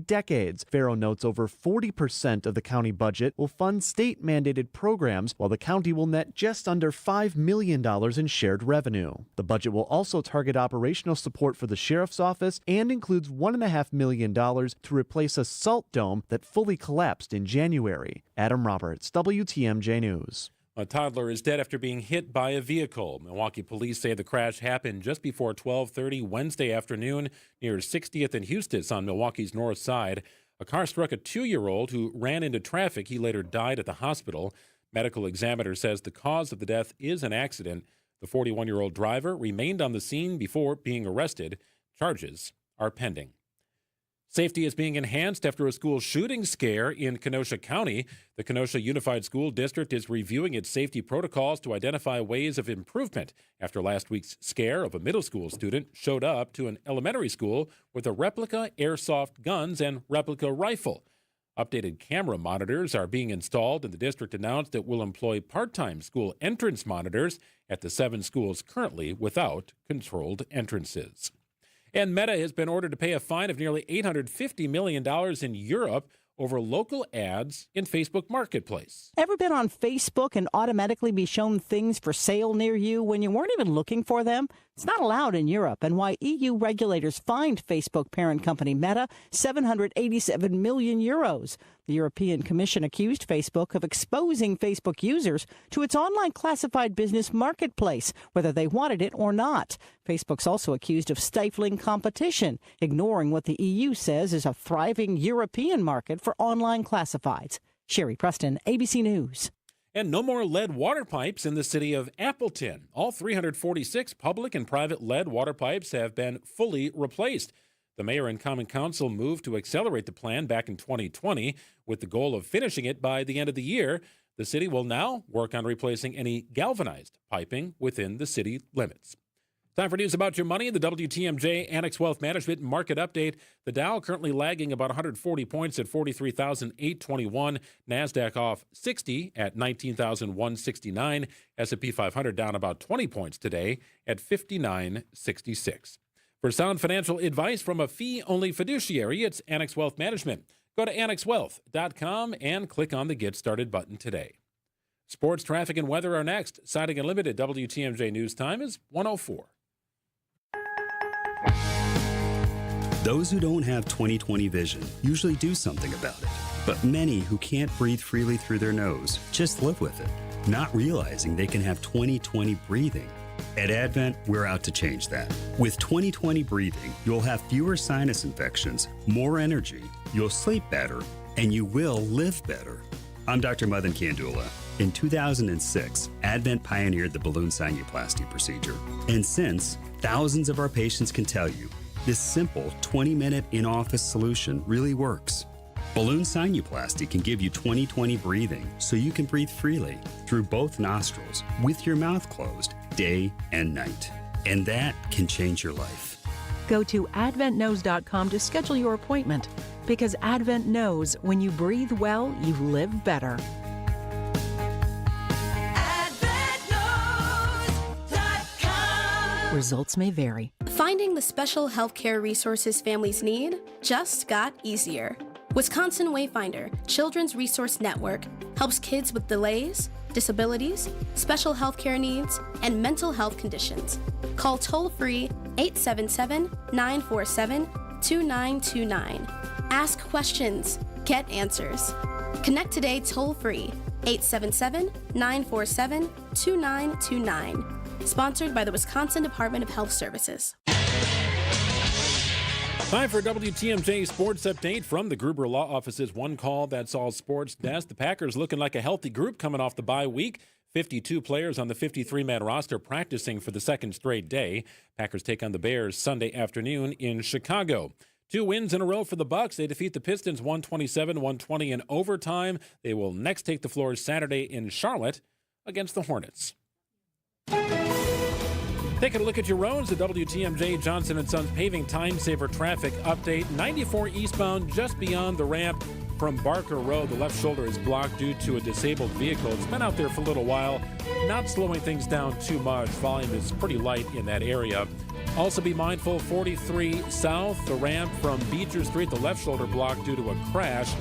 decades. Farrow notes over 40% of the county budget will fund state-mandated programs, while the county will net just under $5 million in shared revenue. The budget will also target operational support for the sheriff's office and includes $1.5 million to replace a salt dome that fully collapsed in January. Adam Roberts, WTMJ News. A toddler is dead after being hit by a vehicle. Milwaukee police say the crash happened just before 12:30 Wednesday afternoon near 60th and Eustis on Milwaukee's north side. A car struck a 2-year-old who ran into traffic. He later died at the hospital. Medical examiner says the cause of the death is an accident. The 41-year-old driver remained on the scene before being arrested. Charges are pending. Safety is being enhanced after a school shooting scare in Kenosha County. The Kenosha Unified School District is reviewing its safety protocols to identify ways of improvement after last week's scare of a middle school student showed up to an elementary school with a replica airsoft guns and replica rifle. Updated camera monitors are being installed, and the district announced it will employ part-time school entrance monitors at the 7 schools currently without controlled entrances. And Meta has been ordered to pay a fine of nearly $850 million in Europe over local ads in Facebook Marketplace. Ever been on Facebook and automatically be shown things for sale near you when you weren't even looking for them? It's not allowed in Europe, and why EU regulators fined Facebook parent company Meta €787 million. The European Commission accused Facebook of exposing Facebook users to its online classified business marketplace, whether they wanted it or not. Facebook's also accused of stifling competition, ignoring what the EU says is a thriving European market for online classifieds. Sherry Preston, ABC News. And no more lead water pipes in the city of Appleton. All 346 public and private lead water pipes have been fully replaced. The mayor and common council moved to accelerate the plan back in 2020 with the goal of finishing it by the end of the year. The city will now work on replacing any galvanized piping within the city limits. Time for news about your money. The WTMJ Annex Wealth Management Market Update. The Dow currently lagging about 140 points at 43,821. NASDAQ off 60 at 19,169. S&P 500 down about 20 points today at 5966. For sound financial advice from a fee-only fiduciary, it's Annex Wealth Management. Go to annexwealth.com and click on the Get Started button today. Sports, traffic, and weather are next. Siding Unlimited WTMJ News Time is 1:04. Those who don't have 20/20 vision usually do something about it. But many who can't breathe freely through their nose just live with it, not realizing they can have 20/20 breathing. At Advent, we're out to change that. With 20/20 breathing, you'll have fewer sinus infections, more energy, you'll sleep better, and you will live better. I'm Dr. Madan Kandula. In 2006, Advent pioneered the balloon sinuplasty procedure. And since, thousands of our patients can tell you, this simple 20-minute in-office solution really works. Balloon sinuplasty can give you 20/20 breathing so you can breathe freely through both nostrils with your mouth closed day and night. And that can change your life. Go to adventknows.com to schedule your appointment, because Advent knows when you breathe well, you live better. AdventKnows.com. Results may vary. Finding the special healthcare resources families need just got easier. Wisconsin Wayfinder Children's Resource Network helps kids with delays, disabilities, special healthcare needs, and mental health conditions. Call toll-free 877-947-2929. Ask questions, get answers. Connect today toll-free 877-947-2929. Sponsored by the Wisconsin Department of Health Services. Time for a WTMJ Sports Update from the Gruber Law Office's One Call That's All Sports desk. The Packers looking like a healthy group coming off the bye week. 52 players on the 53-man roster practicing for the second straight day. Packers take on the Bears Sunday afternoon in Chicago. 2 wins in a row for the Bucks. They defeat the Pistons 127-120 in overtime. They will next take the floor Saturday in Charlotte against the Hornets. Taking a look at your roads, the WTMJ Johnson & Sons Paving Time Saver Traffic Update. 94 eastbound just beyond the ramp from Barker Road. The left shoulder is blocked due to a disabled vehicle. It's been out there for a little while, not slowing things down too much. Volume is pretty light in that area. Also be mindful, 43 south, the ramp from Beecher Street, the left shoulder blocked due to a crash.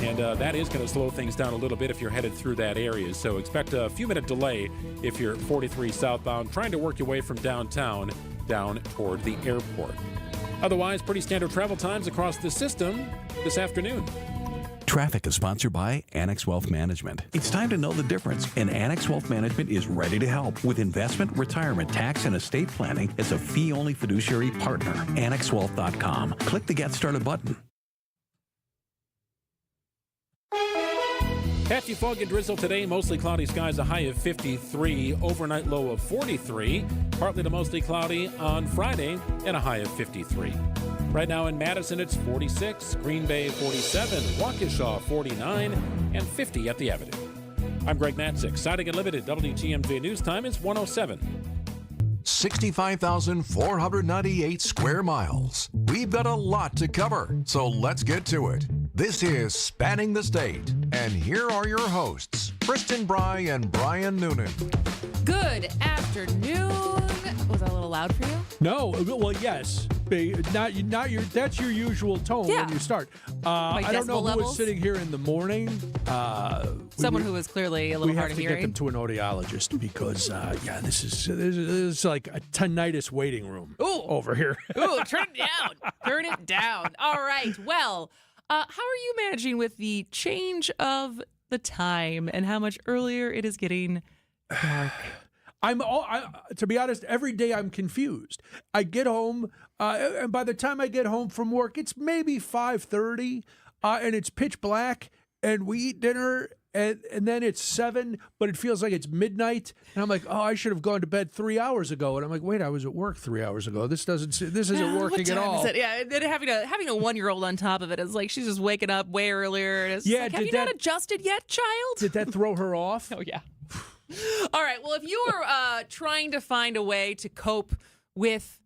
And that is going to slow things down a little bit if you're headed through that area. So expect a few minute delay if you're 43 southbound, trying to work your way from downtown down toward the airport. Otherwise, pretty standard travel times across the system this afternoon. Traffic is sponsored by Annex Wealth Management. It's time to know the difference, and Annex Wealth Management is ready to help with investment, retirement, tax, and estate planning as a fee-only fiduciary partner. AnnexWealth.com. Click the Get Started button. Patchy fog and drizzle today, mostly cloudy skies, a high of 53, overnight low of 43, partly to mostly cloudy on Friday, and a high of 53. Right now in Madison, it's 46, Green Bay 47, Waukesha 49, and 50 at the Avenue. I'm Greg Matzik, Siding Unlimited. WTMJ News Time is 1:07. 65,498 square miles. We've got a lot to cover, so let's get to it. This is Spanning the State, and here are your hosts, Kristen Bry and Brian Noonan. Good afternoon. Was that a little loud for you? No, well, yes. Not your. That's your usual tone when you start. I don't know who was sitting here in the morning. Someone who was clearly a little hard of hearing. We have to get them to an audiologist because, this is like a tinnitus waiting room over here. Ooh, turn it down. Turn it down. All right. Well, how are you managing with the change of the time and how much earlier it is getting dark? To be honest, every day I'm confused. I get home, and by the time I get home from work, it's maybe 5:30, and it's pitch black, and we eat dinner, and then it's 7, but it feels like it's midnight, and I'm like, I should have gone to bed 3 hours ago, and I'm like, wait, I was at work 3 hours ago. This isn't working at all. Yeah, and then having a 1-year-old on top of it is like she's just waking up way earlier. And it's like, have you not adjusted yet, child? Did that throw her off? Oh yeah. All right. Well, if you are trying to find a way to cope with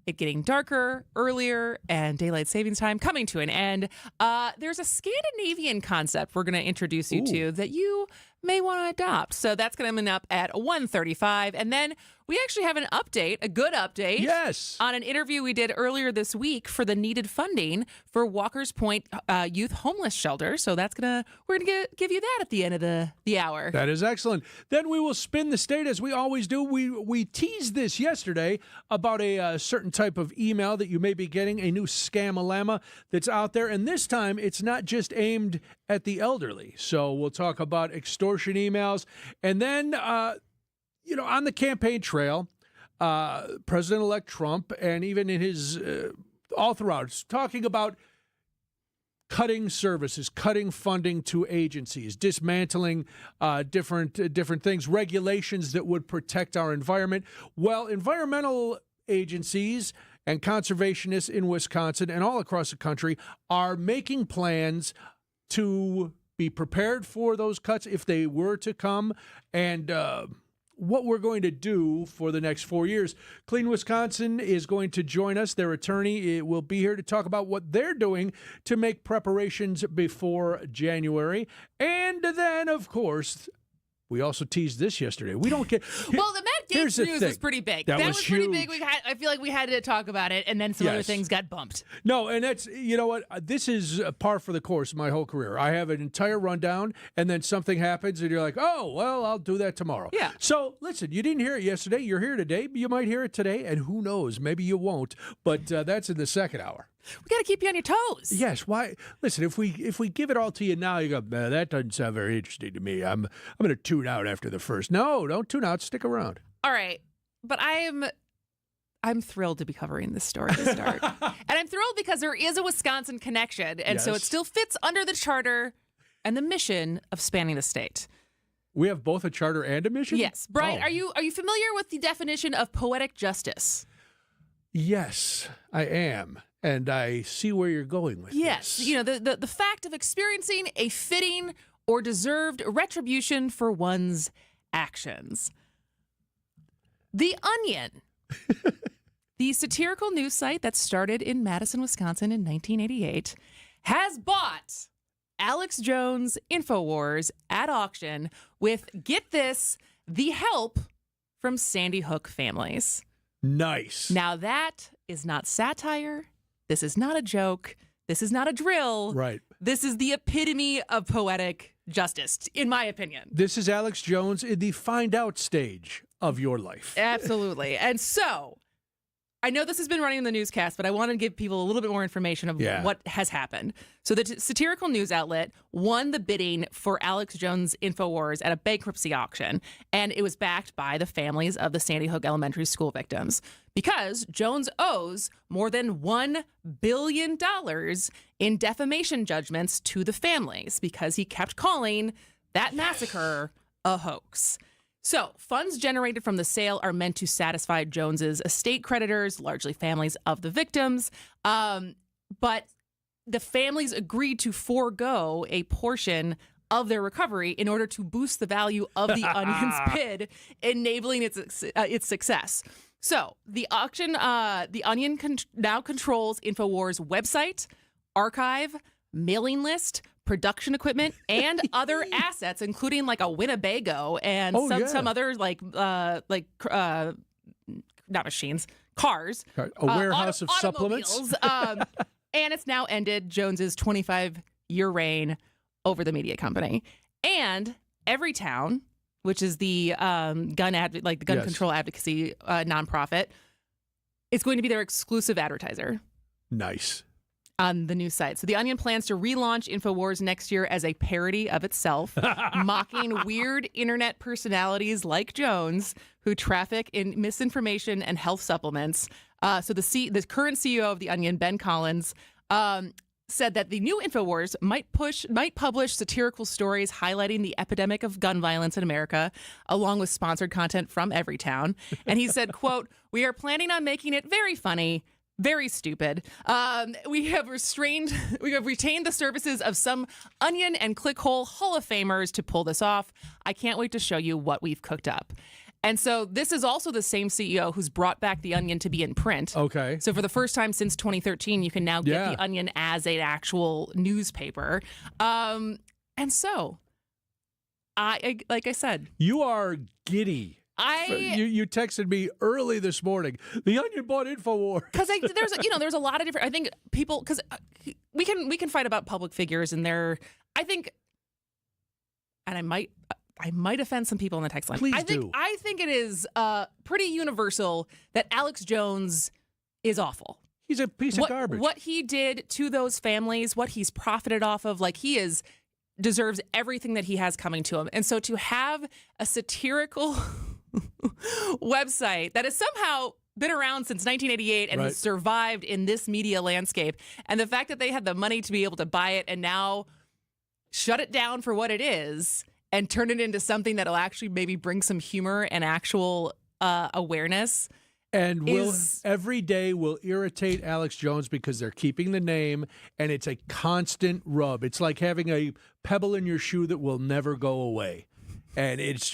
it getting darker earlier and daylight savings time coming to an end, there's a Scandinavian concept we're going to introduce you to that you may want to adopt. So that's going to come up at 1:35. And then we actually have an update, a good update. Yes. On an interview we did earlier this week for the needed funding for Walker's Point Youth Homeless Shelter. So we're going to give you that at the end of the hour. That is excellent. Then we will spin the state as we always do. We teased this yesterday about a certain type of email that you may be getting, a new scam-a-llama that's out there. And this time it's not just aimed at the elderly. So we'll talk about extortion emails. And then, on the campaign trail, President-elect Trump, and even in his all throughout, talking about cutting services, cutting funding to agencies, dismantling different things, regulations that would protect our environment. Well, environmental agencies and conservationists in Wisconsin and all across the country are making plans to be prepared for those cuts if they were to come, and what we're going to do for the next 4 years. Clean Wisconsin is going to join us. Their attorney will be here to talk about what they're doing to make preparations before January. And then, of course, we also teased this yesterday. We don't get... Well, the Matt Gaetz news was pretty big. That was pretty big. I feel like we had to talk about it, and then some other things got bumped. No, and that's, you know what? This is par for the course of my whole career. I have an entire rundown, and then something happens, and you're like, oh, well, I'll do that tomorrow. Yeah. So, listen, you didn't hear it yesterday. You're here today. You might hear it today, and who knows? Maybe you won't, but that's in the second hour. We got to keep you on your toes. Yes. Why? Listen, if we give it all to you now, you go, that doesn't sound very interesting to me. I'm going to tune out after the first. No, don't tune out. Stick around. All right. But I'm thrilled to be covering this story to start. And I'm thrilled because there is a Wisconsin connection. And so it still fits under the charter and the mission of Spanning the State. We have both a charter and a mission? Yes. Brian, are you familiar with the definition of poetic justice? Yes, I am. And I see where you're going with this. Yes. The fact of experiencing a fitting or deserved retribution for one's actions. The Onion, the satirical news site that started in Madison, Wisconsin in 1988, has bought Alex Jones' InfoWars at auction with, get this, the help from Sandy Hook families. Nice. Now that is not satire. This is not a joke. This is not a drill. Right. This is the epitome of poetic justice, in my opinion. This is Alex Jones in the find out stage of your life. Absolutely. And so, I know this has been running in the newscast, but I want to give people a little bit more information of what has happened. So the satirical news outlet won the bidding for Alex Jones' InfoWars at a bankruptcy auction, and it was backed by the families of the Sandy Hook Elementary School victims because Jones owes more than $1 billion in defamation judgments to the families because he kept calling that massacre a hoax. So, funds generated from the sale are meant to satisfy Jones's estate creditors, largely families of the victims. But the families agreed to forego a portion of their recovery in order to boost the value of the Onion's bid, enabling its success. So, the auction, the Onion now controls InfoWars' website, archive, mailing list, production equipment, and other assets, including like a Winnebago and some other not machines, cars. A warehouse of supplements. And it's now ended Jones's 25-year reign over the media company. And Everytown, which is the gun control advocacy nonprofit, is going to be their exclusive advertiser. Nice. On the news site. So the Onion plans to relaunch InfoWars next year as a parody of itself, mocking weird internet personalities like Jones who traffic in misinformation and health supplements. So the current CEO of the Onion, Ben Collins, said that the new InfoWars might publish satirical stories highlighting the epidemic of gun violence in America, along with sponsored content from Everytown. And he said, quote, "We are planning on making it very funny, very stupid. We have retained the services of some Onion and Clickhole Hall of Famers to pull this off. I can't wait to show you what we've cooked up." And so this is also the same CEO who's brought back the Onion to be in print. Okay. So for the first time since 2013, you can now get the Onion as an actual newspaper. And so, like I said, you are giddy. You texted me early this morning. The Onion bought InfoWars because there's a lot of different. I think people because we can fight about public figures and I think, and I might offend some people in the text line. Please do. I think it is pretty universal that Alex Jones is awful. He's a piece of garbage. What he did to those families, what he's profited off of, deserves everything that he has coming to him. And so to have a satirical website that has somehow been around since 1988 and has survived in this media landscape, and the fact that they had the money to be able to buy it and now shut it down for what it is and turn it into something that'll actually maybe bring some humor and actual awareness. And every day will irritate Alex Jones because they're keeping the name, and it's a constant rub. It's like having a pebble in your shoe that will never go away. And it's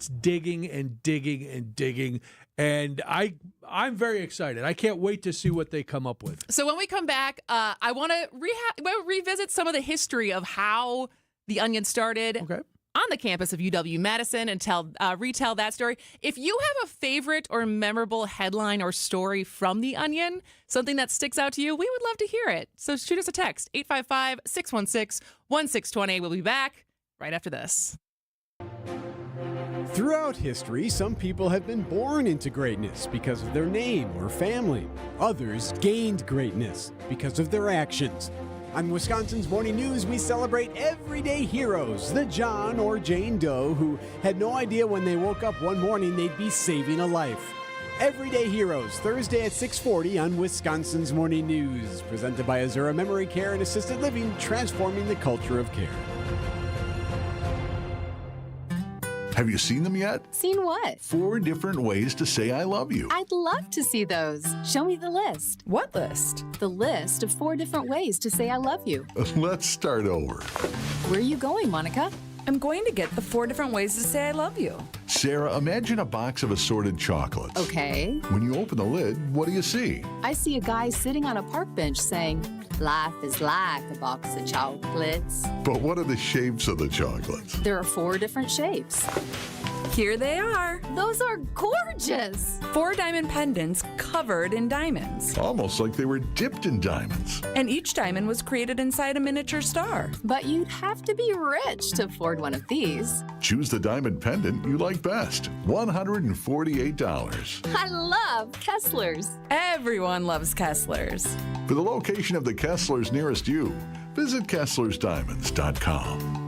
digging and digging and digging. And I'm very excited. I can't wait to see what they come up with. So when we come back, I want to revisit some of the history of how the Onion started. Okay. On the campus of UW-Madison and retell that story. If you have a favorite or memorable headline or story from The Onion, something that sticks out to you, we would love to hear it. So shoot us a text, 855-616-1620. We'll be back right after this. Throughout history, some people have been born into greatness because of their name or family. Others gained greatness because of their actions. On Wisconsin's Morning News, we celebrate everyday heroes, the John or Jane Doe who had no idea when they woke up one morning they'd be saving a life. Everyday Heroes, Thursday at 6:40 on Wisconsin's Morning News, presented by Azura Memory Care and Assisted Living, transforming the culture of care. Have you seen them yet? Seen what? 4 different ways to say I love you. I'd love to see those. Show me the list. What list? The list of 4 different ways to say I love you. Let's start over. Where are you going, Monica? I'm going to get the 4 different ways to say I love you. Sarah, imagine a box of assorted chocolates. Okay. When you open the lid, what do you see? I see a guy sitting on a park bench saying, "Life is like a box of chocolates." But what are the shapes of the chocolates? There are 4 different shapes. Here they are. Those are gorgeous. 4 diamond pendants covered in diamonds. Almost like they were dipped in diamonds. And each diamond was created inside a miniature star. But you'd have to be rich to afford one of these. Choose the diamond pendant you like best. $148. I love Kessler's. Everyone loves Kessler's. For the location of the Kesslers nearest you, visit KesslersDiamonds.com.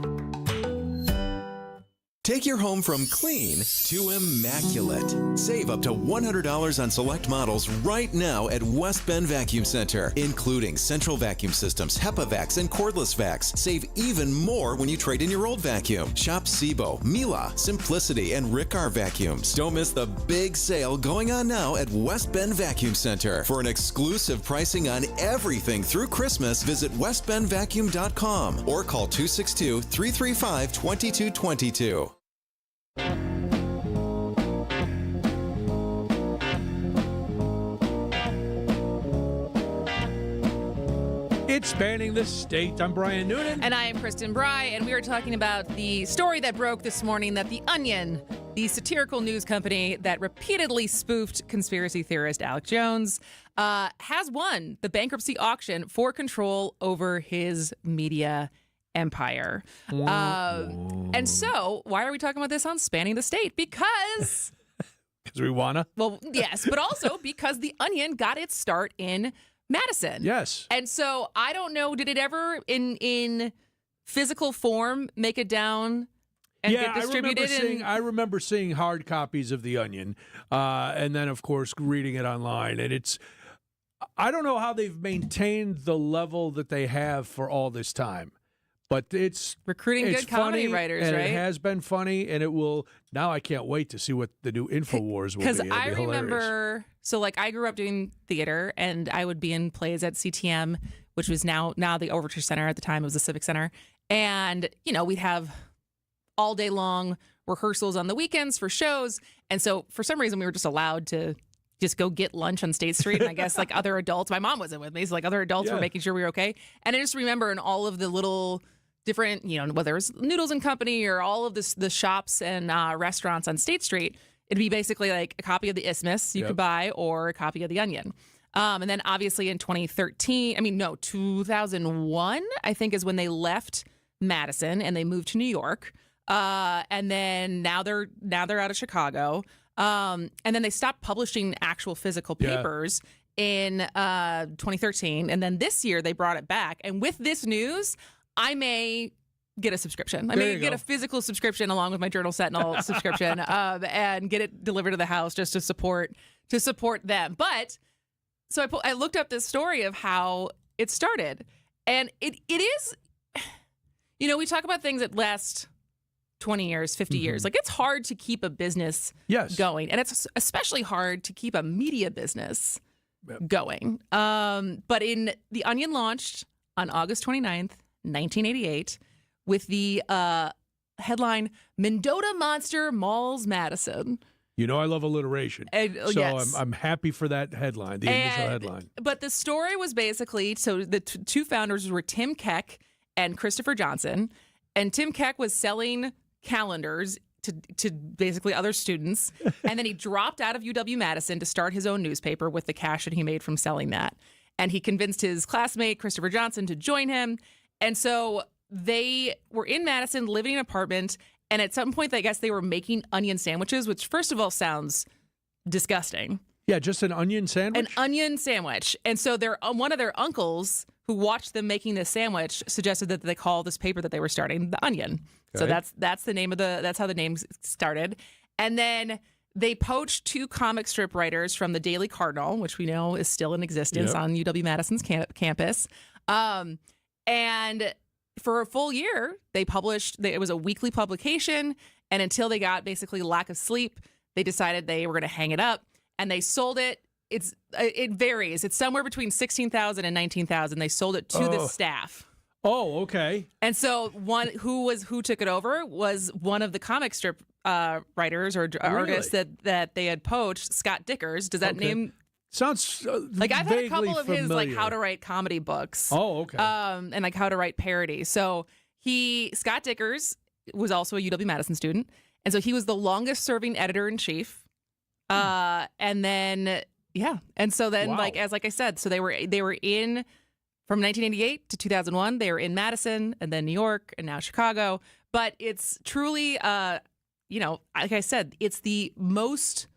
Take your home from clean to immaculate. Save up to $100 on select models right now at West Bend Vacuum Center, including central vacuum systems, HEPA vacs, and cordless vacs. Save even more when you trade in your old vacuum. Shop Sebo, Mila, Simplicity, and Riccar vacuums. Don't miss the big sale going on now at West Bend Vacuum Center. For an exclusive pricing on everything through Christmas, visit westbendvacuum.com or call 262-335-2222. It's Spanning the State. I'm Brian Noonan. And I am Kristen Bry, and we are talking about the story that broke this morning that The Onion, the satirical news company that repeatedly spoofed conspiracy theorist Alex Jones, has won the bankruptcy auction for control over his media empire. And so, why are we talking about this on Spanning the State? Because... Because we wanna? Well, yes, but also because The Onion got its start in Madison. Yes. And so, I don't know, did it ever, in physical form, make it down and get distributed? I remember seeing hard copies of The Onion, and then, of course, reading it online. And I don't know how they've maintained the level that they have for all this time. But it's recruiting good comedy writers, and right? It has been funny, and it will. Now I can't wait to see what the new InfoWars will be. Because I remember, I grew up doing theater, and I would be in plays at CTM, which was now the Overture Center. At the time, it was the Civic Center, and we'd have all day long rehearsals on the weekends for shows, and so for some reason we were just allowed to just go get lunch on State Street. And I guess other adults, my mom wasn't with me, so other adults were making sure we were okay. And I just remember in all of the little different, whether it was Noodles and Company or all of the shops and restaurants on State Street, it'd be basically like a copy of the Isthmus you could buy or a copy of The Onion. And then obviously in 2001, I think is when they left Madison and they moved to New York. And then now they're out of Chicago. And then they stopped publishing actual physical papers in 2013. And then this year they brought it back. And with this news, I may get a subscription. I may get a physical subscription along with my Journal Sentinel subscription and get it delivered to the house just to support them. But so I looked up this story of how it started. And it is, we talk about things that last 20 years, 50 years. It's hard to keep a business going. And it's especially hard to keep a media business going. But The Onion launched on August 29th, 1988, with the headline, Mendota Monster Mauls Madison. I love alliteration. Yes. I'm happy for that headline, the initial headline. But the story was basically, the two founders were Tim Keck and Christopher Johnson. And Tim Keck was selling calendars to basically other students. And then he dropped out of UW-Madison to start his own newspaper with the cash that he made from selling that. And he convinced his classmate, Christopher Johnson, to join him. And so they were in Madison, living in an apartment. And at some point, I guess they were making onion sandwiches, which first of all sounds disgusting. Yeah, just an onion sandwich? An onion sandwich. And so one of their uncles who watched them making this sandwich suggested that they call this paper that they were starting The Onion. Okay. So that's the name that's how the name started. And then they poached 2 comic strip writers from the Daily Cardinal, which we know is still in existence on UW-Madison's campus. And for a full year, they published, it was a weekly publication. And until they got basically lack of sleep, they decided they were going to hang it up. And they sold it. It varies. It's somewhere between $16,000 and $19,000. They sold it to the staff. Oh, okay. And so who took it over was one of the comic strip writers or artists that they had poached, Scott Dickers. Does that name sounds I've had a couple of familiar. his how to write comedy books. Oh, okay. And how to write parody. So Scott Dickers was also a UW-Madison student. And so he was the longest serving editor-in-chief. And then, And so then, Wow. as I said, so they were in from 1988 to 2001. They were in Madison and then New York and now Chicago. But it's truly, like I said, it's the most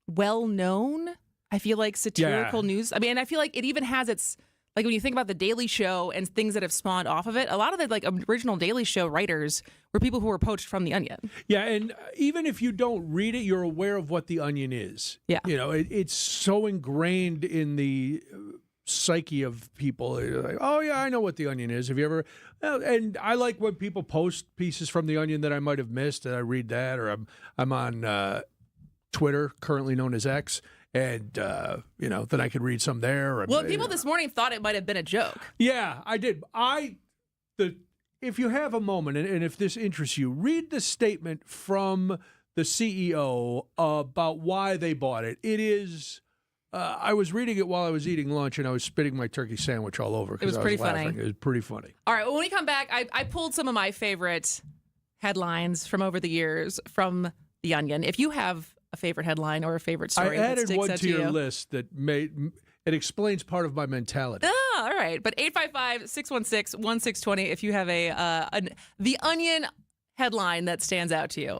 well-known, I feel like, satirical news. I mean, and I feel like it even has its, like when you think about the Daily Show and things that have spawned off of it, a lot of the like original Daily Show writers were people who were poached from The Onion. Yeah, and even if you don't read it, you're aware of what The Onion is. Yeah. It's so ingrained in the psyche of people. You're like, oh, yeah, I know what The Onion is. Have you ever? And I like when people post pieces from The Onion that I might have missed, and I read that, or I'm on Twitter, currently known as X, and then I could read some there. Well, people this morning thought it might have been a joke. Yeah, I did. If you have a moment, and if this interests you, read the statement from the CEO about why they bought it. It is. I was reading it while I was eating lunch, and I was spitting my turkey sandwich all over. It was pretty funny. It was pretty funny. All right, well, when we come back, I pulled some of my favorite headlines from over the years from The Onion. If you have a favorite headline or a favorite story I that added sticks one out to your list that it explains part of my mentality. Ah, all right. But 855-616-1620 if you have The Onion headline that stands out to you.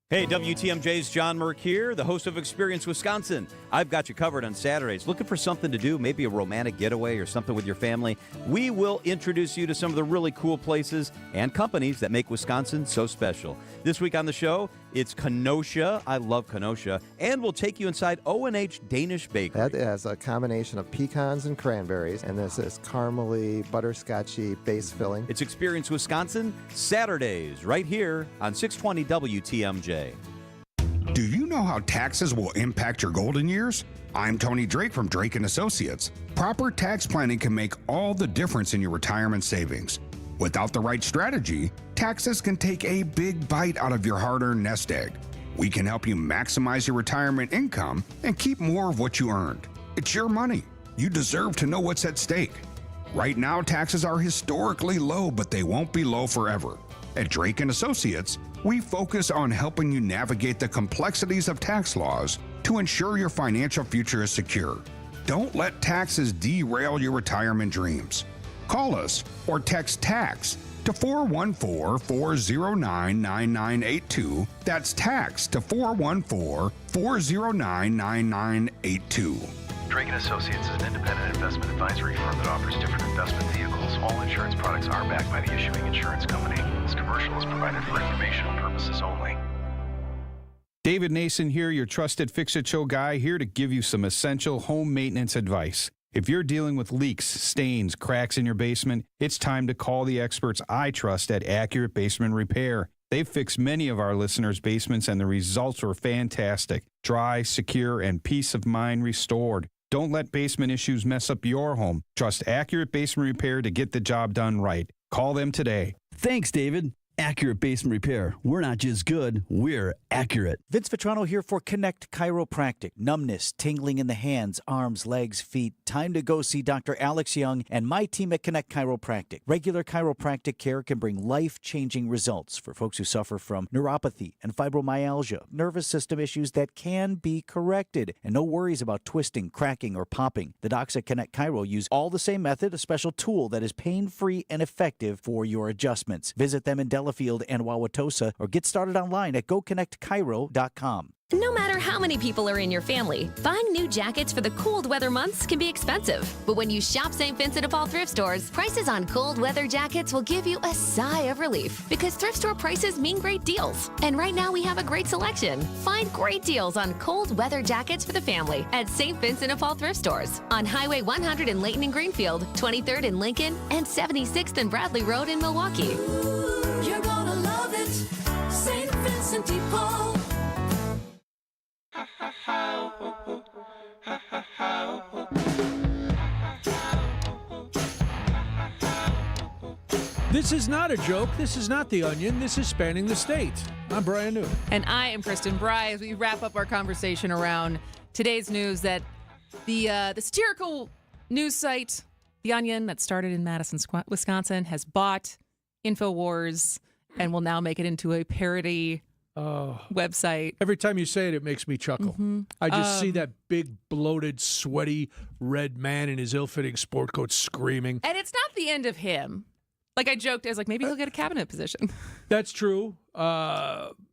Hey, WTMJ's John Merck here, the host of Experience Wisconsin. I've got you covered on Saturdays. Looking for something to do, maybe a romantic getaway or something with your family? We will introduce you to some of the really cool places and companies that make Wisconsin so special. This week on the show, it's Kenosha. I love Kenosha. And we'll take you inside O&H Danish Bakery. That is a combination of pecans and cranberries, and this is caramely, butterscotchy base filling. It's Experience Wisconsin, Saturdays, right here on 620 WTMJ. Do you know how taxes will impact your golden years? I'm Tony Drake from Drake & Associates. Proper tax planning can make all the difference in your retirement savings. Without the right strategy, taxes can take a big bite out of your hard-earned nest egg. We can help you maximize your retirement income and keep more of what you earned. It's your money. You deserve to know what's at stake. Right now, taxes are historically low, but they won't be low forever. At Drake & Associates, we focus on helping you navigate the complexities of tax laws to ensure your financial future is secure. Don't let taxes derail your retirement dreams. Call us or text TAX to 414-409-9982. That's TAX to 414-409-9982. Drake & Associates is an independent investment advisory firm that offers different investment vehicles. All insurance products are backed by the issuing insurance company. This commercial is provided for informational purposes only. David Nason here, your trusted Fix-It-Show guy, here to give you some essential home maintenance advice. If you're dealing with leaks, stains, cracks in your basement, it's time to call the experts I trust at Accurate Basement Repair. They've fixed many of our listeners' basements, and the results were fantastic. Dry, secure, and peace of mind restored. Don't let basement issues mess up your home. Trust Accurate Basement Repair to get the job done right. Call them today. Thanks, David. Accurate Basement Repair. We're not just good, we're accurate. Vince Vitrano here for Connect Chiropractic. Numbness, tingling in the hands, arms, legs, feet. Time to go see Dr. Alex Young and my team at Connect Chiropractic. Regular chiropractic care can bring life-changing results for folks who suffer from neuropathy and fibromyalgia, nervous system issues that can be corrected. And no worries about twisting, cracking, or popping. The docs at Connect Chiro use all the same method, a special tool that is pain-free and effective for your adjustments. Visit them in Delafield and Wauwatosa or get started online at goconnectchiro.com. No matter how many people are in your family, buying new jackets for the cold weather months can be expensive. But when you shop St. Vincent de Paul thrift stores, prices on cold weather jackets will give you a sigh of relief because thrift store prices mean great deals. And right now we have a great selection. Find great deals on cold weather jackets for the family at St. Vincent de Paul thrift stores on Highway 100 in Layton and Greenfield, 23rd in Lincoln, and 76th and Bradley Road in Milwaukee. You're gonna love it, St. Vincent de Paul. This is not a joke. This is not The Onion. This is Spanning the State. I'm Brian Newman. And I am Kristen Bry. As we wrap up our conversation around today's news, that the satirical news site, The Onion, that started in Madison, Wisconsin, has bought InfoWars and will now make it into a parody website. Every time you say it, it makes me chuckle. I just see that big, bloated, sweaty, red man in his ill-fitting sport coat screaming. And it's not the end of him. Like I joked, I was like, maybe he'll get a cabinet position. That's true.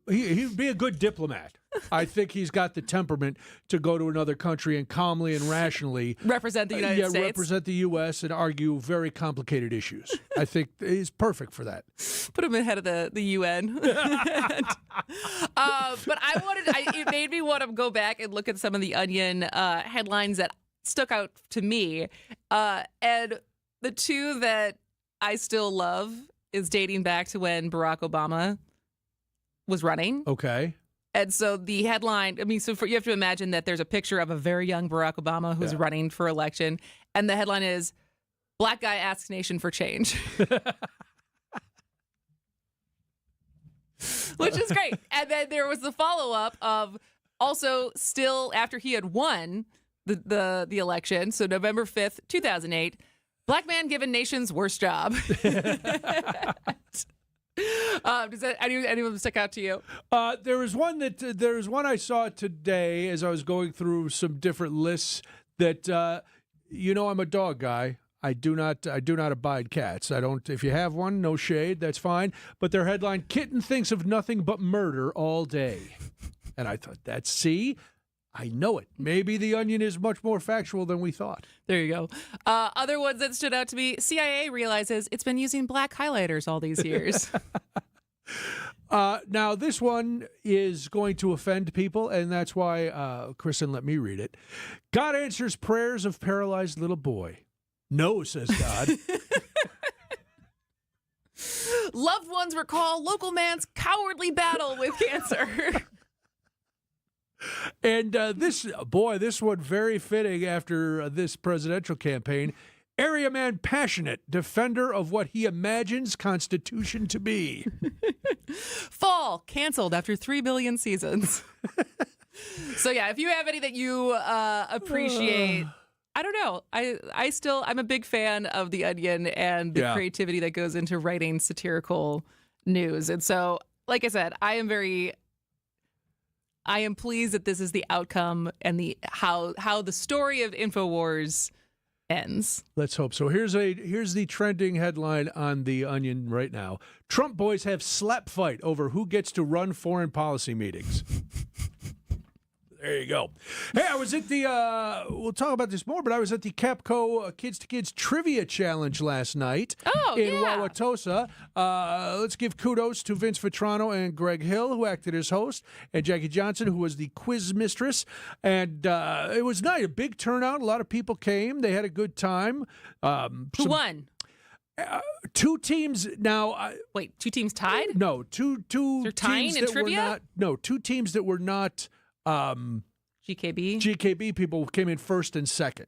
He'd be a good diplomat. I think he's got the temperament to go to another country and calmly and rationally represent the United States. Represent the U.S. and argue very complicated issues. I think he's perfect for that. Put him ahead of the UN. But it made me want to go back and look at some of the Onion headlines that stuck out to me. And the two that I still love is dating back to when Barack Obama was running. Okay. And so the headline, you have to imagine that there's a picture of a very young Barack Obama who's running for election. And the headline is, Black Guy Asks Nation for Change. Which is great. And then there was the follow-up of also still after he had won the election, so November 5th, 2008, Black man given nation's worst job. Does that any of them stick out to you? There's one I saw today as I was going through some different lists that I'm a dog guy. I do not abide cats. I don't. If you have one, no shade, that's fine. But their headline: Kitten thinks of nothing but murder all day. And I thought, I know it. Maybe the Onion is much more factual than we thought. There you go. Other ones that stood out to me, CIA realizes it's been using black highlighters all these years. Now, this one is going to offend people, and that's why Kristen let me read it. God answers prayers of paralyzed little boy. No, says God. Loved ones recall local man's cowardly battle with cancer. And this one very fitting after this presidential campaign. Area man passionate, defender of what he imagines Constitution to be. Fall canceled after 3 billion seasons. So yeah, if you have any that you appreciate, I don't know. I'm a big fan of the Onion and the creativity that goes into writing satirical news. And so, like I said, I am pleased that this is the outcome and how the story of InfoWars ends. Let's hope so. Here's the trending headline on the Onion right now. Trump boys have slap fight over who gets to run foreign policy meetings. There you go. Hey, I was at the, we'll talk about this more, but I was at the Capco Kids to Kids Trivia Challenge last night in Wauwatosa. Let's give kudos to Vince Vitrano and Greg Hill, who acted as host, and Jackie Johnson, who was the quiz mistress. And it was nice. A big turnout. A lot of people came. They had a good time. Who won? Two teams now. Wait, two teams tied? No, two They're tying teams in that trivia? were not. No, two teams that were not. GKB people came in first and second.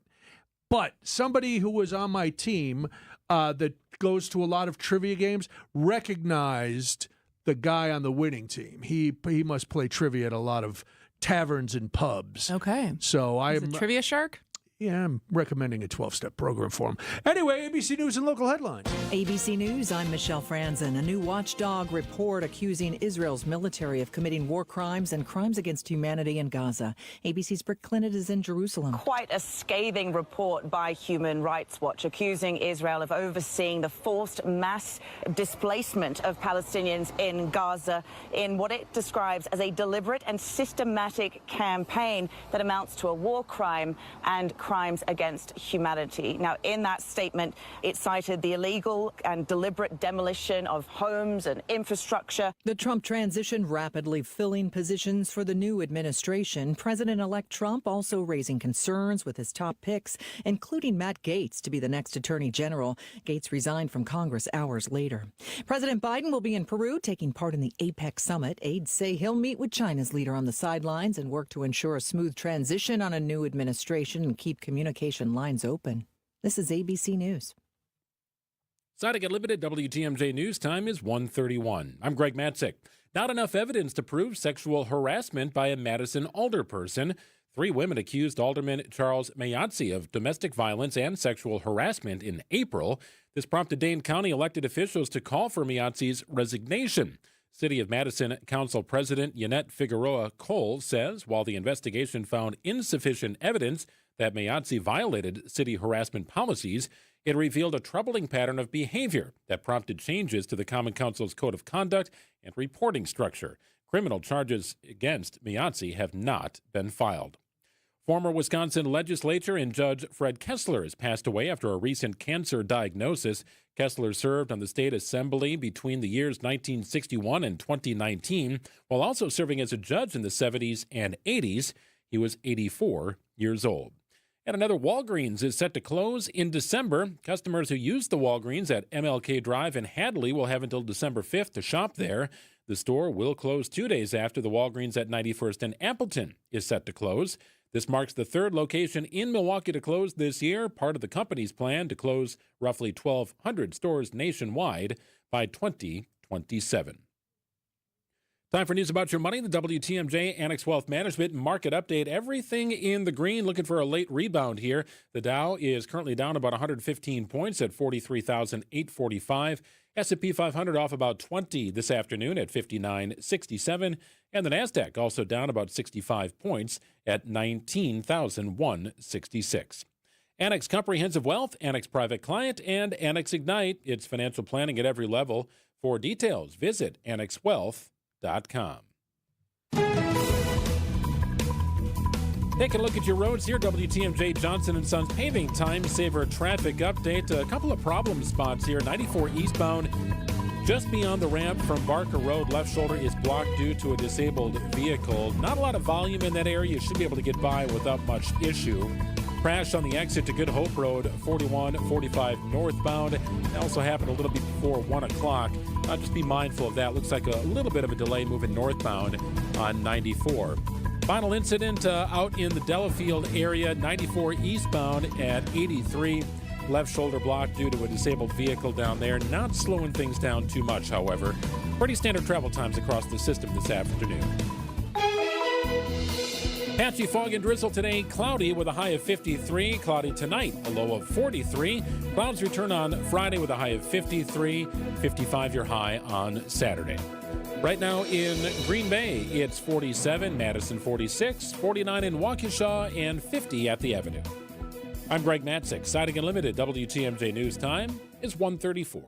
But somebody who was on my team that goes to a lot of trivia games recognized the guy on the winning team. He must play trivia at a lot of taverns and pubs. Okay. So I'm a trivia shark? Yeah, I'm recommending a 12-step program for him. Anyway, ABC News and local headlines. ABC News, I'm Michelle Franzen. A new watchdog report accusing Israel's military of committing war crimes and crimes against humanity in Gaza. ABC's Britt Clinton is in Jerusalem. Quite a scathing report by Human Rights Watch accusing Israel of overseeing the forced mass displacement of Palestinians in Gaza in what it describes as a deliberate and systematic campaign that amounts to a war crime and crimes against humanity. Now, in that statement, it cited the illegal and deliberate demolition of homes and infrastructure. The Trump transition rapidly filling positions for the new administration. President-elect Trump also raising concerns with his top picks, including Matt Gaetz to be the next attorney general. Gaetz resigned from Congress hours later. President Biden will be in Peru taking part in the APEC summit. Aides say he'll meet with China's leader on the sidelines and work to ensure a smooth transition on a new administration and keep communication lines open. This is ABC News. Zydeco Unlimited WTMJ News Time is 1:31. I'm Greg Matzik. Not enough evidence to prove sexual harassment by a Madison alderperson. 3 women accused Alderman Charles Mayatsi of domestic violence and sexual harassment in April. This prompted Dane County elected officials to call for Mayatsi's resignation. City of Madison Council President Yannette Figueroa Cole says while the investigation found insufficient evidence that Mayatsi violated city harassment policies, it revealed a troubling pattern of behavior that prompted changes to the Common Council's Code of Conduct and reporting structure. Criminal charges against Mayatsi have not been filed. Former Wisconsin legislator and Judge Fred Kessler has passed away after a recent cancer diagnosis. Kessler served on the state assembly between the years 1961 and 2019, while also serving as a judge in the 70s and 80s. He was 84 years old. And another Walgreens is set to close in December. Customers who use the Walgreens at MLK Drive in Hadley will have until December 5th to shop there. The store will close 2 days after the Walgreens at 91st and Appleton is set to close. This marks the third location in Milwaukee to close this year, part of the company's plan to close roughly 1,200 stores nationwide by 2027. Time for news about your money. The WTMJ Annex Wealth Management Market Update. Everything in the green, looking for a late rebound here. The Dow is currently down about 115 points at 43,845. S&P 500 off about 20 this afternoon at 59.67. And the NASDAQ also down about 65 points at 19,166. Annex Comprehensive Wealth, Annex Private Client, and Annex Ignite. It's financial planning at every level. For details, visit AnnexWealth.com. Taking a look at your roads here, WTMJ Johnson & Sons Paving Time Saver Traffic Update. A couple of problem spots here. 94 eastbound, just beyond the ramp from Barker Road, left shoulder is blocked due to a disabled vehicle. Not a lot of volume in that area. You should be able to get by without much issue. Crash on the exit to Good Hope Road, 4145 northbound. It also happened a little bit before 1 o'clock. Just be mindful of that. Looks like a little bit of a delay moving northbound on 94. Final incident out in the Delafield area, 94 eastbound at 83. Left shoulder blocked due to a disabled vehicle down there. Not slowing things down too much, however. Pretty standard travel times across the system this afternoon. Patchy fog and drizzle today, cloudy with a high of 53. Cloudy tonight, a low of 43. Clouds return on Friday with a high of 53. 55 your high on Saturday. Right now in Green Bay, it's 47, Madison 46, 49 in Waukesha, and 50 at the Avenue. I'm Greg Matzik, Siding Unlimited. WTMJ News Time is 1:34.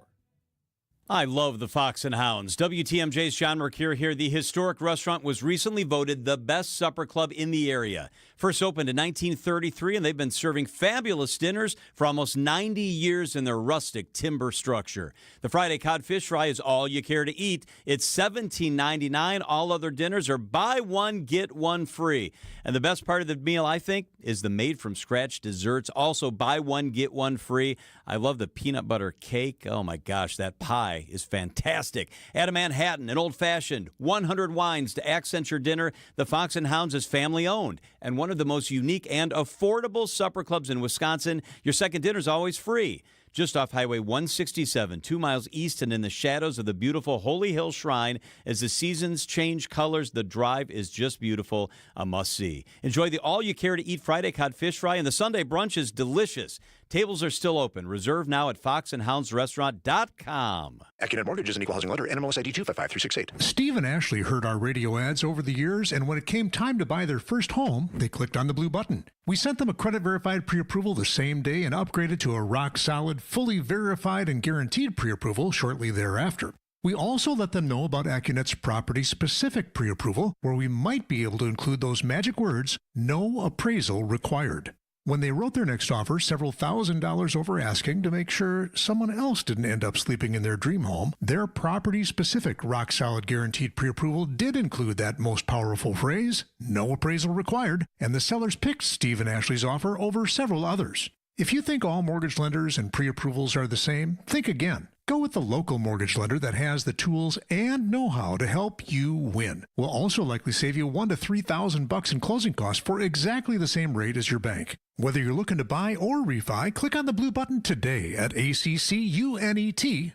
I love the Fox and Hounds. WTMJ's John Mercure here. The historic restaurant was recently voted the best supper club in the area. First opened in 1933, and they've been serving fabulous dinners for almost 90 years in their rustic timber structure. The Friday codfish fry is all you care to eat. It's $17.99. All other dinners are buy one, get one free. And the best part of the meal, I think, is the made-from-scratch desserts. Also, buy one, get one free. I love the peanut butter cake. Oh, my gosh, that pie is fantastic. Add a Manhattan, an old-fashioned, 100 wines to accent your dinner. The Fox and Hounds is family-owned and one of the most unique and affordable supper clubs in Wisconsin. Your second dinner is always free. Just off Highway 167, 2 miles east and in the shadows of the beautiful Holy Hill Shrine. As the seasons change colors, the drive is just beautiful, a must-see. Enjoy the all-you-care-to-eat Friday codfish fry, and the Sunday brunch is delicious. Tables are still open. Reserve now at foxandhoundsrestaurant.com. AccuNet Mortgage is an equal housing lender. NMLS ID 255368. Steve and Ashley heard our radio ads over the years, and when it came time to buy their first home, they clicked on the blue button. We sent them a credit-verified pre-approval the same day and upgraded to a rock-solid, fully verified and guaranteed pre-approval shortly thereafter. We also let them know about AccuNet's property-specific pre-approval, where we might be able to include those magic words, no appraisal required. When they wrote their next offer, several $1,000s over asking to make sure someone else didn't end up sleeping in their dream home, their property-specific rock-solid guaranteed pre-approval did include that most powerful phrase, no appraisal required, and the sellers picked Steve and Ashley's offer over several others. If you think all mortgage lenders and pre-approvals are the same, think again. Go with the local mortgage lender that has the tools and know-how to help you win. We'll also likely save you $1,000 to $3,000 in closing costs for exactly the same rate as your bank. Whether you're looking to buy or refi, click on the blue button today at accunet.com.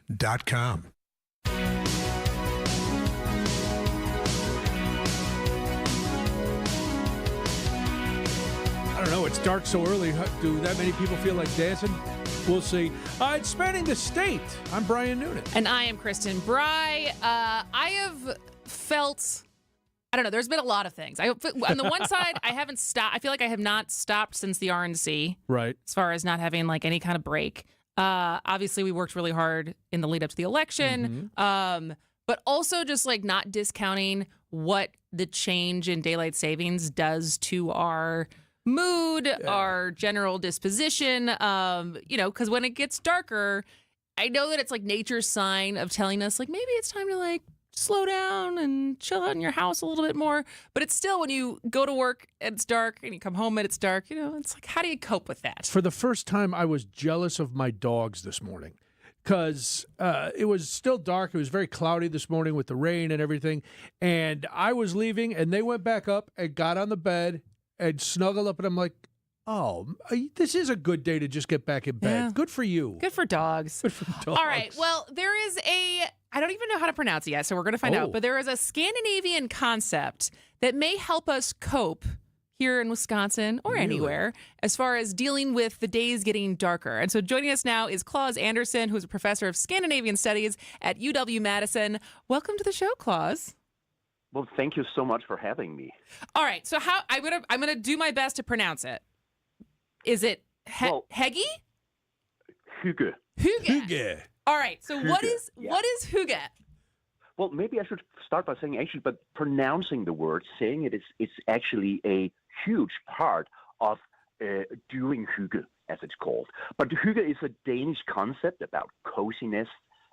I don't know. It's dark so early. Do that many people feel like dancing? We'll see. It's Spanning the State. I'm Brian Noonan. And I am Kristen Bry. I have felt, I don't know, there's been a lot of things. On the one side, I haven't stopped. I feel like I have not stopped since the RNC. Right. As far as not having like any kind of break. Obviously, we worked really hard in the lead up to the election. But also just like not discounting what the change in daylight savings does to our mood, our general disposition, because when it gets darker, I know that it's like nature's sign of telling us like maybe it's time to like slow down and chill out in your house a little bit more. But it's still when you go to work and it's dark and you come home and it's dark, it's like, how do you cope with that? For the first time, I was jealous of my dogs this morning because it was still dark. It was very cloudy this morning with the rain and everything. And I was leaving and they went back up and got on the bed and snuggle up, and I'm like, oh, this is a good day to just get back in bed. Yeah. Good for you. Good for dogs. Good for dogs. All right. Well, there is I don't even know how to pronounce it yet, so we're going to find out. But there is a Scandinavian concept that may help us cope here in Wisconsin or anywhere as far as dealing with the days getting darker. And so joining us now is Claus Anderson, who's a professor of Scandinavian Studies at UW-Madison. Welcome to the show, Claus. Well, thank you so much for having me. All right, so I'm gonna do my best to pronounce it. Is it Heggy? Hygge. Hygge. All right. So Hygge, what is hygge? Well, maybe I should start by saying actually, but pronouncing the word, saying it's actually a huge part of doing hygge, as it's called. But hygge is a Danish concept about coziness,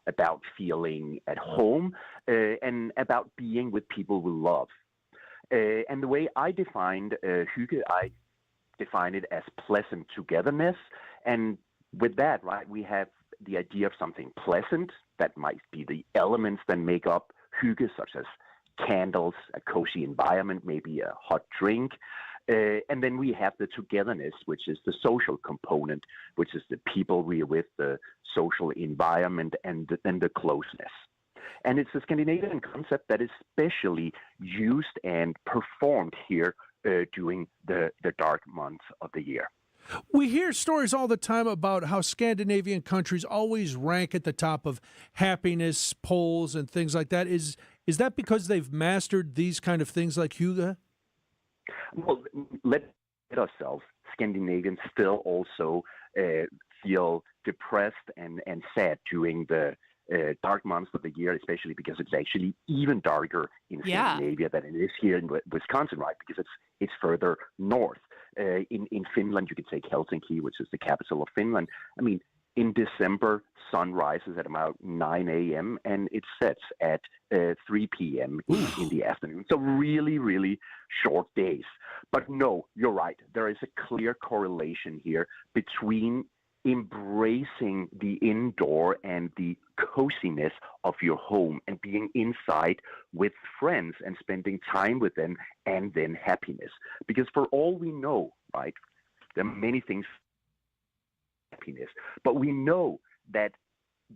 about feeling at home, and about being with people we love. And the way I defined hygge, I define it as pleasant togetherness. And with that, right, we have the idea of something pleasant that might be the elements that make up hygge, such as candles, a cozy environment, maybe a hot drink. And then we have the togetherness, which is the social component, which is the people we are with, the social environment, and then the closeness. And it's a Scandinavian concept that is especially used and performed here during the dark months of the year. We hear stories all the time about how Scandinavian countries always rank at the top of happiness polls and things like that. Is that because they've mastered these kind of things like hygge? Well, let's get ourselves. Scandinavians still also feel depressed and sad during the dark months of the year, especially because it's actually even darker in Scandinavia than it is here in Wisconsin, right? Because it's further north. In Finland, you could take Helsinki, which is the capital of Finland. I mean, in December, sun rises at about 9 a.m. and it sets at 3 p.m. in the afternoon. So really, really short days. But no, you're right. There is a clear correlation here between embracing the indoor and the coziness of your home and being inside with friends and spending time with them, and then happiness. Because for all we know, right, there are many things happiness, but we know that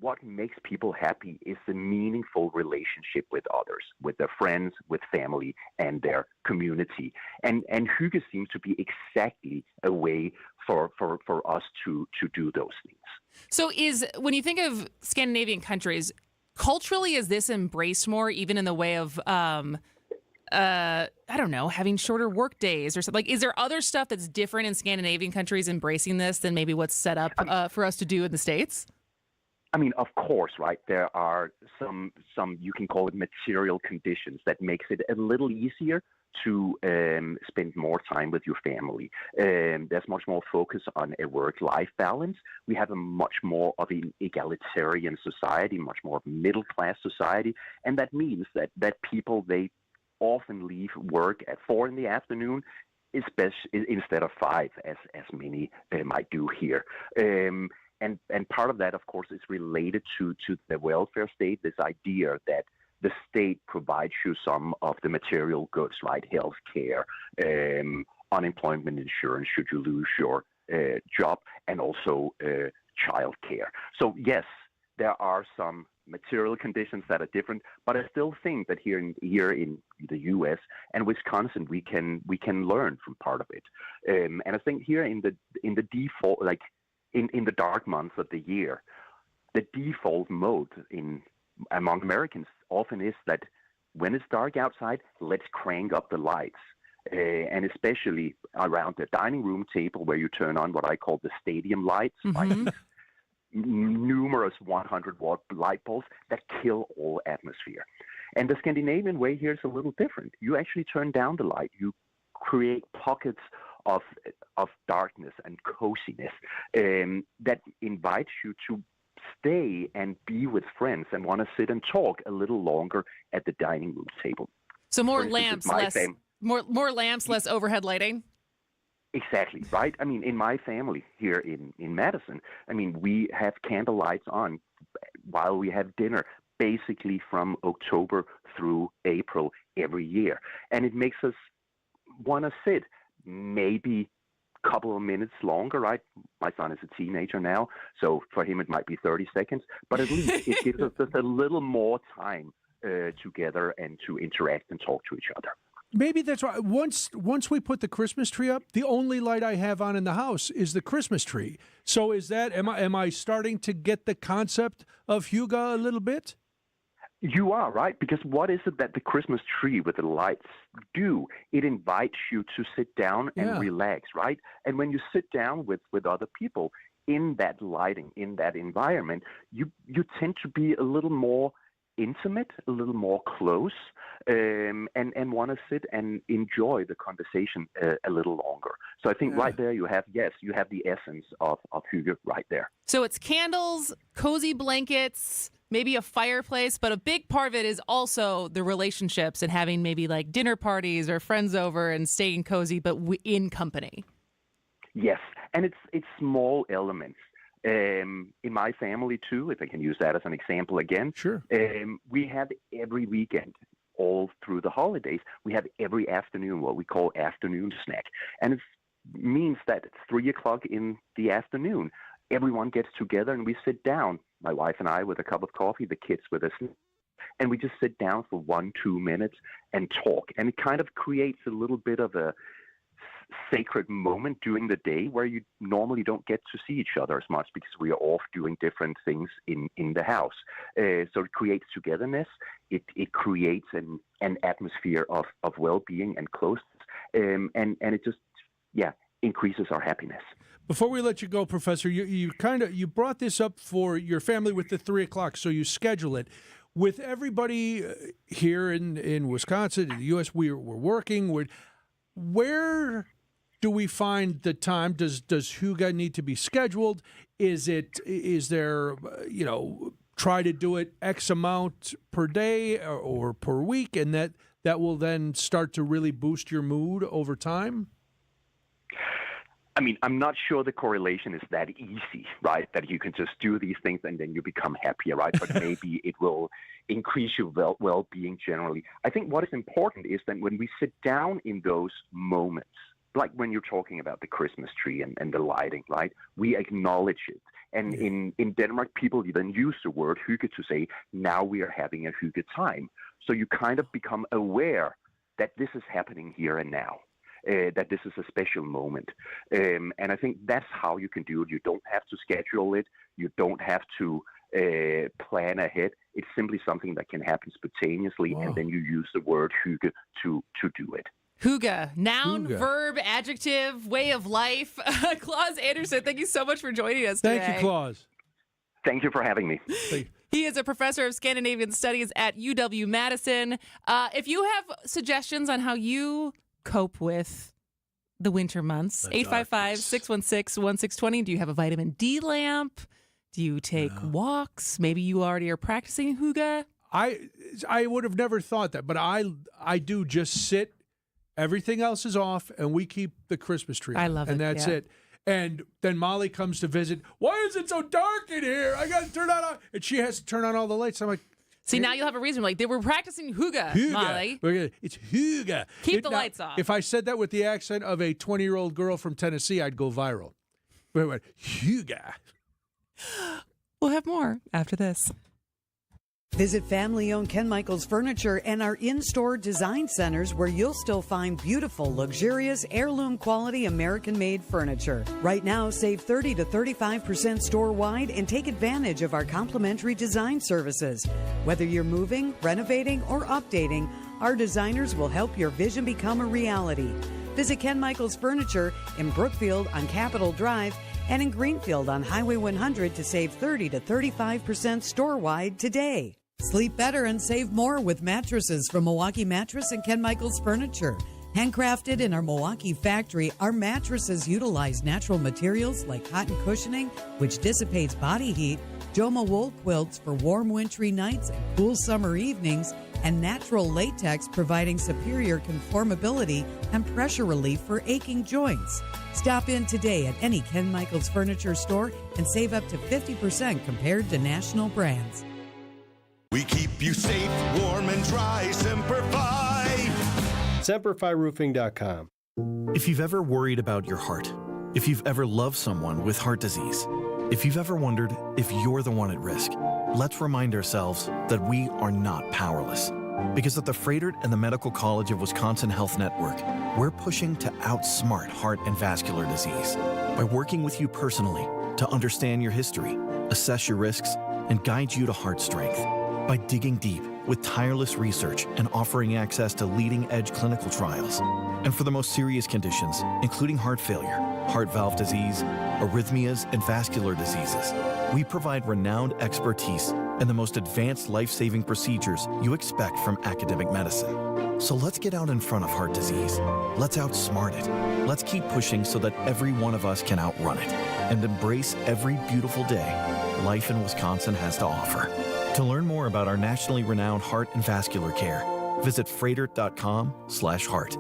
what makes people happy is the meaningful relationship with others, with their friends, with family, and their community. And hygge seems to be exactly a way for us to do those things. So when you think of Scandinavian countries, culturally, is this embraced more, even in the way of, I don't know, having shorter work days or something? Like, is there other stuff that's different in Scandinavian countries embracing this than maybe what's set up for us to do in the States? I mean, of course, right? There are some you can call it material conditions that makes it a little easier to spend more time with your family. There's much more focus on a work-life balance. We have a much more of an egalitarian society, much more of a middle-class society, and that means that people, they often leave work at 4 in the afternoon, instead of 5, as many might do here. And part of that, of course, is related to the welfare state, this idea that the state provides you some of the material goods, right? Health care, unemployment insurance should you lose your job, and also child care. So yes, there are some material conditions that are different, but I still think that here in the U.S. and Wisconsin, we can learn from part of it. And I think here in the default, like in the dark months of the year, the default mode among Americans often is that when it's dark outside, let's crank up the lights. And especially around the dining room table where you turn on what I call the stadium lights, like numerous 100-watt light bulbs that kill all atmosphere. And the Scandinavian way here is a little different. You actually turn down the light. You create pockets of darkness and coziness that invites you to stay and be with friends and want to sit and talk a little longer at the dining room table. So more lamps, more lamps, less overhead lighting? Exactly, right? I mean, in my family here in Madison, I mean, we have candle lights on while we have dinner, basically from October through April every year. And it makes us want to sit maybe a couple of minutes longer, right? My son is a teenager now, so for him it might be 30 seconds, but at least it gives us just a little more time together and to interact and talk to each other. Maybe that's why once we put the Christmas tree up, the only light I have on in the house is the Christmas tree. So is that am I starting to get the concept of Hygge a little bit? You are, right? Because what is it that the Christmas tree with the lights do? It invites you to sit down and relax, right? And when you sit down with other people in that lighting, in that environment, you tend to be a little more intimate, a little more close, and want to sit and enjoy the conversation a little longer. So I think right there you have the essence of Hygge right there. So it's candles, cozy blankets, maybe a fireplace, but a big part of it is also the relationships and having maybe like dinner parties or friends over and staying cozy, but in company. Yes, and it's small elements. In my family, too, if I can use that as an example again, sure. We have every weekend, all through the holidays, we have every afternoon what we call afternoon snack. And it means that it's 3 o'clock in the afternoon. Everyone gets together and we sit down, my wife and I with a cup of coffee, the kids with us, and we just sit down for 1-2 minutes and talk. And it kind of creates a little bit of a sacred moment during the day where you normally don't get to see each other as much because we are off doing different things in the house. So it creates togetherness. It creates an atmosphere of well-being and closeness. And it just, increases our happiness. Before we let you go, Professor, you brought this up for your family with the 3 o'clock, so you schedule it. With everybody here in Wisconsin, in the U.S., we're working. Where do we find the time? Does Hygge need to be scheduled? Is there try to do it X amount per day or per week, and that will then start to really boost your mood over time? I mean, I'm not sure the correlation is that easy, right? That you can just do these things and then you become happier, right? But maybe it will increase your well-being generally. I think what is important is that when we sit down in those moments, like when you're talking about the Christmas tree and the lighting, right? We acknowledge it. And in Denmark, people even use the word Hygge to say, now we are having a Hygge time. So you kind of become aware that this is happening here and now. That this is a special moment. And I think that's how you can do it. You don't have to schedule it. You don't have to plan ahead. It's simply something that can happen spontaneously, and then you use the word Hygge to do it. Hygge, noun, verb, adjective, way of life. Claus Anderson, thank you so much for joining us today. Thank you, Claus. Thank you for having me. He is a professor of Scandinavian Studies at UW-Madison. If you have suggestions on how you cope with the winter months, 855-616-1620. Do you have a vitamin D lamp? Do you take walks? Maybe you already are practicing Hygge. I would have never thought that, but I do just sit. Everything else is off, and we keep the Christmas tree. I love it. And that's it. And then Molly comes to visit. Why is it so dark in here? I got to turn on, and she has to turn on all the lights. I'm like, see, now you'll have a reason. Like, they were practicing Hygge, Molly. It's Hygge. Keep the lights off. If I said that with the accent of a 20-year-old girl from Tennessee, I'd go viral. Wait, Hygge. We'll have more after this. Visit family-owned Ken Michaels Furniture and our in-store design centers where you'll still find beautiful, luxurious, heirloom-quality American-made furniture. Right now, save 30 to 35% store-wide and take advantage of our complimentary design services. Whether you're moving, renovating, or updating, our designers will help your vision become a reality. Visit Ken Michaels Furniture in Brookfield on Capitol Drive and in Greenfield on Highway 100 to save 30 to 35% store-wide today. Sleep better and save more with mattresses from Milwaukee Mattress and Ken Michaels Furniture. Handcrafted in our Milwaukee factory, our mattresses utilize natural materials like cotton cushioning, which dissipates body heat, Joma wool quilts for warm wintry nights and cool summer evenings, and natural latex providing superior conformability and pressure relief for aching joints. Stop in today at any Ken Michaels Furniture store and save up to 50% compared to national brands. We keep you safe, warm, and dry. Semper Fi. SemperFiRoofing.com. If you've ever worried about your heart, if you've ever loved someone with heart disease, if you've ever wondered if you're the one at risk, let's remind ourselves that we are not powerless. Because at the Froedtert and the Medical College of Wisconsin Health Network, we're pushing to outsmart heart and vascular disease by working with you personally to understand your history, assess your risks, and guide you to heart strength. By digging deep with tireless research and offering access to leading-edge clinical trials. And for the most serious conditions, including heart failure, heart valve disease, arrhythmias, and vascular diseases, we provide renowned expertise and the most advanced life-saving procedures you expect from academic medicine. So let's get out in front of heart disease. Let's outsmart it. Let's keep pushing so that every one of us can outrun it and embrace every beautiful day life in Wisconsin has to offer. To learn more about our nationally renowned heart and vascular care, visit Froedtert.com/heart.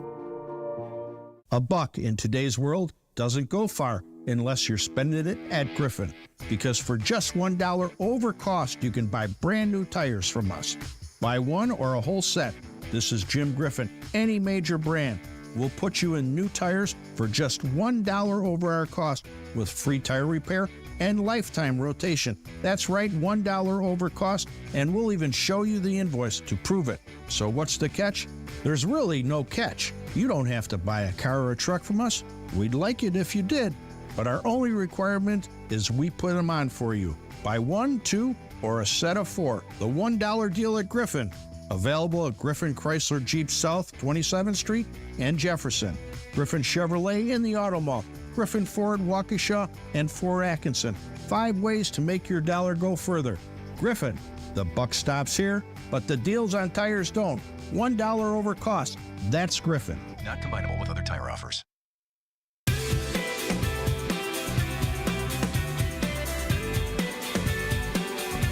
A buck in today's world doesn't go far unless you're spending it at Griffin. Because for just $1 over cost, you can buy brand new tires from us. Buy one or a whole set. This is Jim Griffin. Any major brand. We'll put you in new tires for just $1 over our cost with free tire repair and lifetime rotation. That's right, $1 over cost, and we'll even show you the invoice to prove it. So what's the catch? There's really no catch. You don't have to buy a car or a truck from us. We'd like it if you did, but our only requirement is we put them on for you. Buy one, two, or a set of four. The $1 deal at Griffin. Available at Griffin Chrysler Jeep South, 27th Street and Jefferson. Griffin Chevrolet in the Auto Mall. Griffin Ford, Waukesha, and Fort Atkinson. 5 ways to make your dollar go further. Griffin, the buck stops here, but the deals on tires don't. $1 over cost. That's Griffin. Not combinable with other tire offers.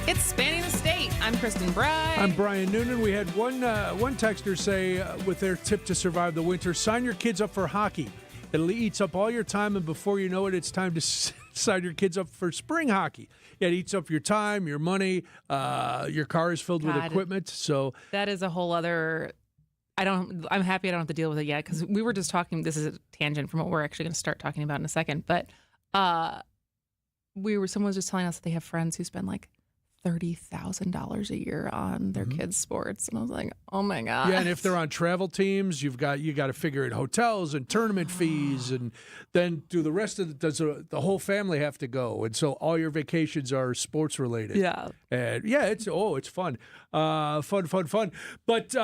It's Spanning the State. I'm Kristen Bry. I'm Brian Noonan. We had one texter say with their tip to survive the winter, sign your kids up for hockey. It eats up all your time, and before you know it, it's time to sign your kids up for spring hockey. It eats up your time, your money, your car is filled with equipment. So that is a whole other... I'm happy I don't have to deal with it yet, because we were just talking, this is a tangent from what we're actually going to start talking about in a second, but someone was just telling us that they have friends who spend like $30,000 a year on their kids' sports, and I was like, "Oh my god!" Yeah, and if they're on travel teams, you got to figure in hotels and tournament fees, and then do the rest of does the whole family have to go, and so all your vacations are sports related. Yeah, and yeah, it's fun, fun. But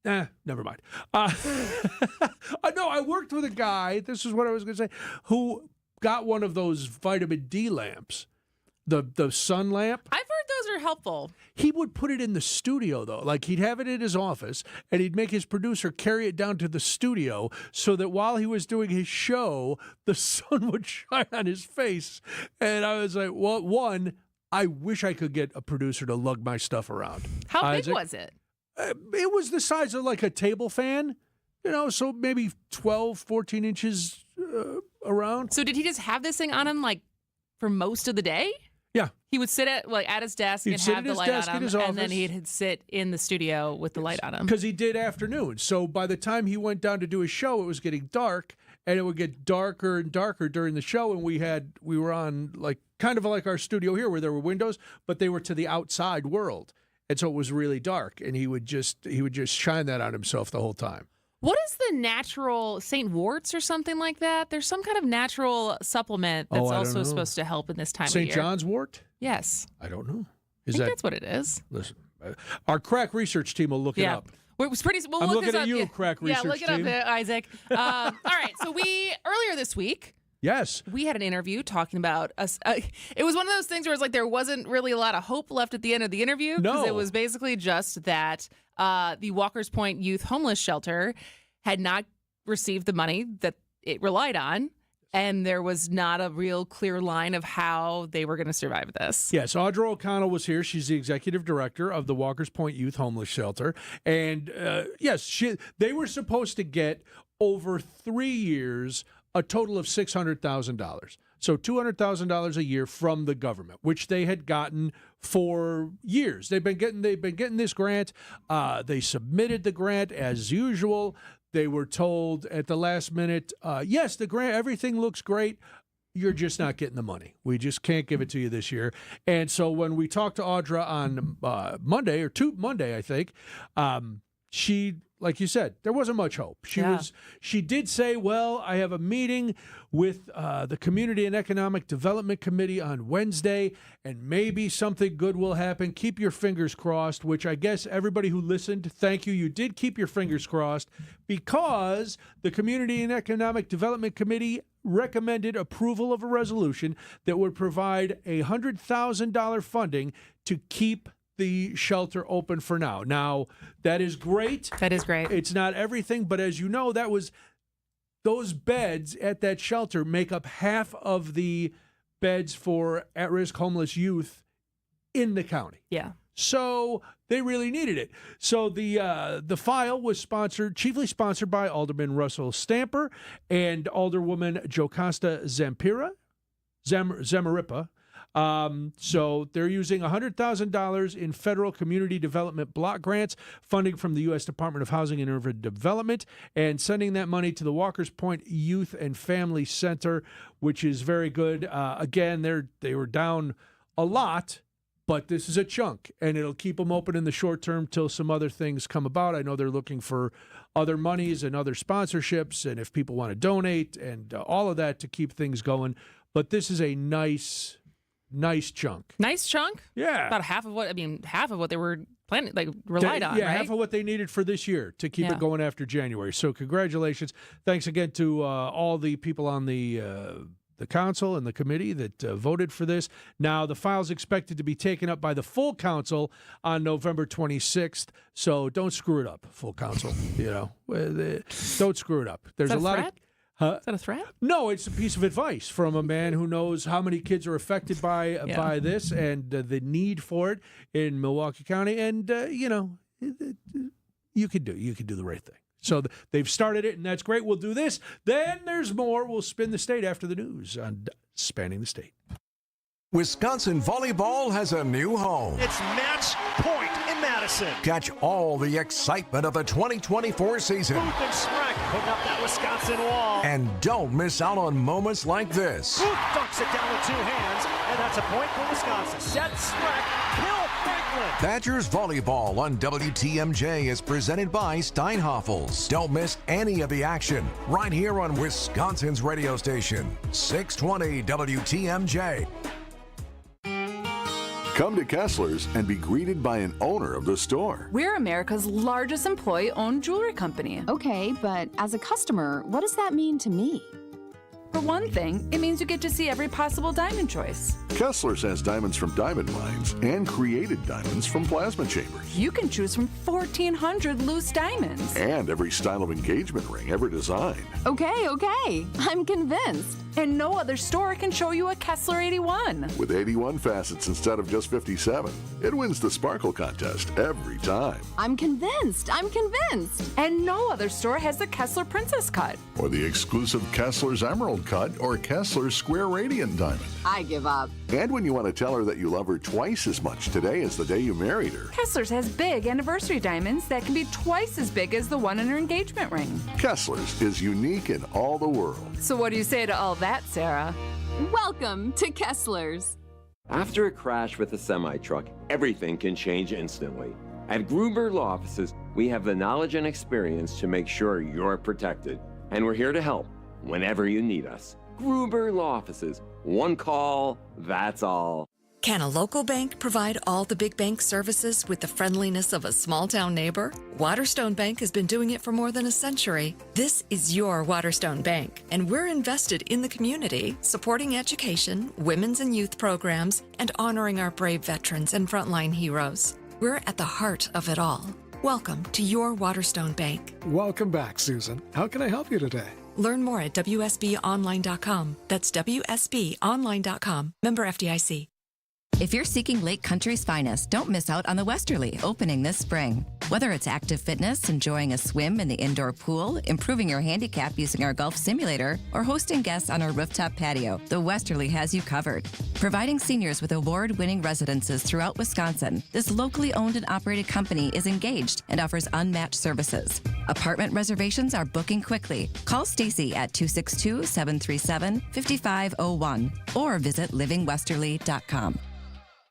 never mind. No, I worked with a guy. This is what I was going to say. Who got one of those vitamin D lamps. The sun lamp. I've heard those are helpful. He would put it in the studio, though. Like, he'd have it in his office, and he'd make his producer carry it down to the studio so that while he was doing his show, the sun would shine on his face. And I was like, well, one, I wish I could get a producer to lug my stuff around. How big was it? It was the size of like a table fan, so maybe 12, 14 inches around. So did he just have this thing on him like for most of the day? Yeah. He would sit at his desk and have the light on him, and then he'd sit in the studio with the light on him. Because he did afternoons. So by the time he went down to do his show, it was getting dark, and it would get darker and darker during the show. And we were on like kind of like our studio here where there were windows, but they were to the outside world. And so it was really dark, and he would just shine that on himself the whole time. What is the natural St. Wart's or something like that? There's some kind of natural supplement that's also supposed to help in this time of year. St. John's wort? Yes. I don't know. I think that's what it is. Listen, our crack research team will look it up. It was pretty. We'll I'm look looking this at up. you, crack research team. Yeah, look it up, Isaac. All right. So earlier this week. Yes. We had an interview talking about us. It was one of those things where it's like there wasn't really a lot of hope left at the end of the interview. Because it was basically just that the Walker's Point Youth Homeless Shelter had not received the money that it relied on. And there was not a real clear line of how they were going to survive this. Yes, Audra O'Connell was here. She's the executive director of the Walker's Point Youth Homeless Shelter. And yes, they were supposed to get over 3 years a total of $600,000. So $200,000 a year from the government, which they had gotten for years. They've been getting this grant. They submitted the grant as usual. They were told at the last minute, yes, the grant, everything looks great. You're just not getting the money. We just can't give it to you this year. And so when we talked to Audra on Monday, I think, she, like you said, there wasn't much hope. She did say, well, I have a meeting with the Community and Economic Development Committee on Wednesday, and maybe something good will happen. Keep your fingers crossed, which I guess everybody who listened, thank you. You did keep your fingers crossed because the Community and Economic Development Committee recommended approval of a resolution that would provide $100,000 funding to keep the shelter open for now. Now, that is great. That is great. It's not everything, but as you know, those beds at that shelter make up half of the beds for at-risk homeless youth in the county. Yeah. So they really needed it. So the file was chiefly sponsored by Alderman Russell Stamper and Alderwoman Jocasta Zamarripa. So they're using $100,000 in federal community development block grants, funding from the U.S. Department of Housing and Urban Development, and sending that money to the Walker's Point Youth and Family Center, which is very good. Again, they were down a lot, but this is a chunk, and it'll keep them open in the short term till some other things come about. I know they're looking for other monies and other sponsorships, and if people want to donate and all of that to keep things going. But this is a nice chunk. Nice chunk? Yeah. About half of what they were planning, relied on, yeah, right? half of what they needed for this year to keep it going after January. So congratulations. Thanks again to all the people on the council and the committee that voted for this. Now, the file's expected to be taken up by the full council on November 26th. So don't screw it up, full council. Don't screw it up. There's a lot threat? Is that a threat? No, it's a piece of advice from a man who knows how many kids are affected by this and the need for it in Milwaukee County. And, you could do the right thing. So they've started it, and that's great. We'll do this. Then there's more. We'll spin the state after the news on Spanning the State. Wisconsin volleyball has a new home. It's match point in Madison. Catch all the excitement of the 2024 season. Booth and Shrek putting up that Wisconsin wall. And don't miss out on moments like this. Booth dunks it down with two hands, and that's a point for Wisconsin. Set Shrek, kill Franklin. Badgers volleyball on WTMJ is presented by Steinhoffels. Don't miss any of the action right here on Wisconsin's radio station, 620 WTMJ. Come to Kessler's and be greeted by an owner of the store. We're America's largest employee-owned jewelry company. Okay, but as a customer, what does that mean to me? For one thing, it means you get to see every possible diamond choice. Kessler's has diamonds from diamond mines and created diamonds from plasma chambers. You can choose from 1,400 loose diamonds. And every style of engagement ring ever designed. Okay, I'm convinced. And no other store can show you a Kessler 81. With 81 facets instead of just 57, it wins the Sparkle contest every time. I'm convinced. And no other store has the Kessler Princess Cut. Or the exclusive Kessler's Emerald Cut or Kessler's Square Radiant Diamond. I give up. And when you want to tell her that you love her twice as much today as the day you married her. Kessler's has big anniversary diamonds that can be twice as big as the one in her engagement ring. Kessler's is unique in all the world. So what do you say to all that, Sarah? Welcome to Kessler's. After a crash with a semi-truck, everything can change instantly. At Gruber Law Offices, we have the knowledge and experience to make sure you're protected. And we're here to help whenever you need us. Gruber Law Offices. One call, that's all. Can a local bank provide all the big bank services with the friendliness of a small-town neighbor? Waterstone Bank has been doing it for more than a century. This is your Waterstone Bank, and we're invested in the community, supporting education, women's and youth programs, and honoring our brave veterans and frontline heroes. We're at the heart of it all. Welcome to your Waterstone Bank. Welcome back, Susan. How can I help you today? Learn more at WSBOnline.com. That's WSBOnline.com. Member FDIC. If you're seeking Lake Country's finest, don't miss out on the Westerly, opening this spring. Whether it's active fitness, enjoying a swim in the indoor pool, improving your handicap using our golf simulator, or hosting guests on our rooftop patio, the Westerly has you covered. Providing seniors with award-winning residences throughout Wisconsin, this locally owned and operated company is engaged and offers unmatched services. Apartment reservations are booking quickly. Call Stacy at 262-737-5501 or visit livingwesterly.com.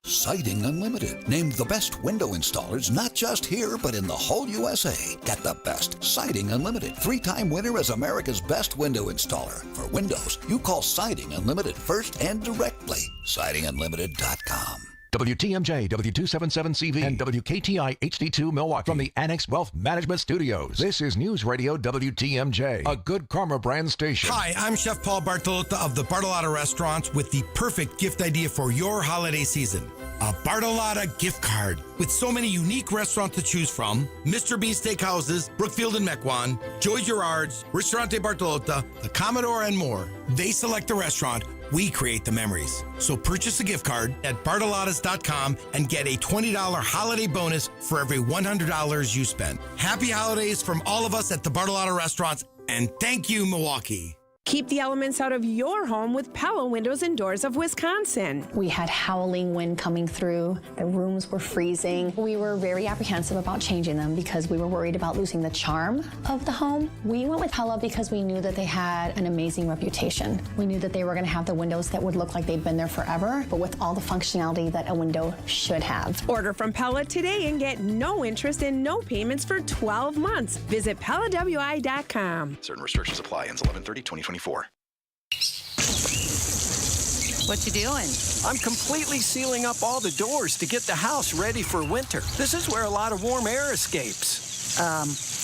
Siding Unlimited, named the best window installers not just here, but in the whole USA. Get the best. Siding Unlimited, 3-time winner as America's best window installer. For windows, you call Siding Unlimited first and directly. SidingUnlimited.com. WTMJ, W277CV, and WKTI HD2 Milwaukee from the Annex Wealth Management Studios. This is News Radio WTMJ, a Good Karma brand station. Hi, I'm Chef Paul Bartolotta of the Bartolotta Restaurants with the perfect gift idea for your holiday season. A Bartolotta gift card. With so many unique restaurants to choose from, Mr. B Steakhouses, Brookfield and Mequon, Joy Gerard's, Ristorante Bartolotta, the Commodore, and more. They select the restaurant. We create the memories. So purchase a gift card at bartolottas.com and get a $20 holiday bonus for every $100 you spend. Happy holidays from all of us at the Bartolotta Restaurants, and thank you, Milwaukee. Keep the elements out of your home with Pella Windows and Doors of Wisconsin. We had howling wind coming through. The rooms were freezing. We were very apprehensive about changing them because we were worried about losing the charm of the home. We went with Pella because we knew that they had an amazing reputation. We knew that they were going to have the windows that would look like they'd been there forever, but with all the functionality that a window should have. Order from Pella today and get no interest and no payments for 12 months. Visit PellaWI.com. Certain restrictions apply. Ends 11/30/2024. What you doing? I'm completely sealing up all the doors to get the house ready for winter. This is where a lot of warm air escapes.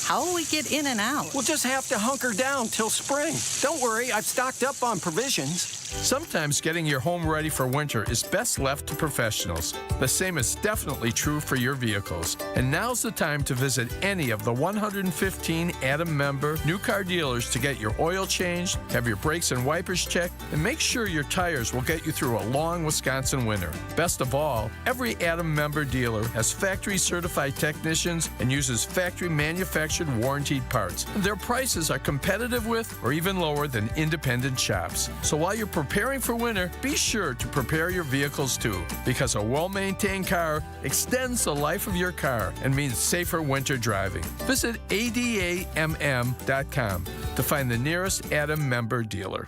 How will we get in and out? We'll just have to hunker down till spring. Don't worry, I've stocked up on provisions. Sometimes getting your home ready for winter is best left to professionals. The same is definitely true for your vehicles. And now's the time to visit any of the 115 Adam member new car dealers to get your oil changed, have your brakes and wipers checked, and make sure your tires will get you through a long Wisconsin winter. Best of all, every Adam member dealer has factory certified technicians and uses factory manufactured warranted parts. Their prices are competitive with or even lower than independent shops. So while you're preparing for winter, be sure to prepare your vehicles too, because a well-maintained car extends the life of your car and means safer winter driving. Visit ADAMM.com to find the nearest Adam member dealer.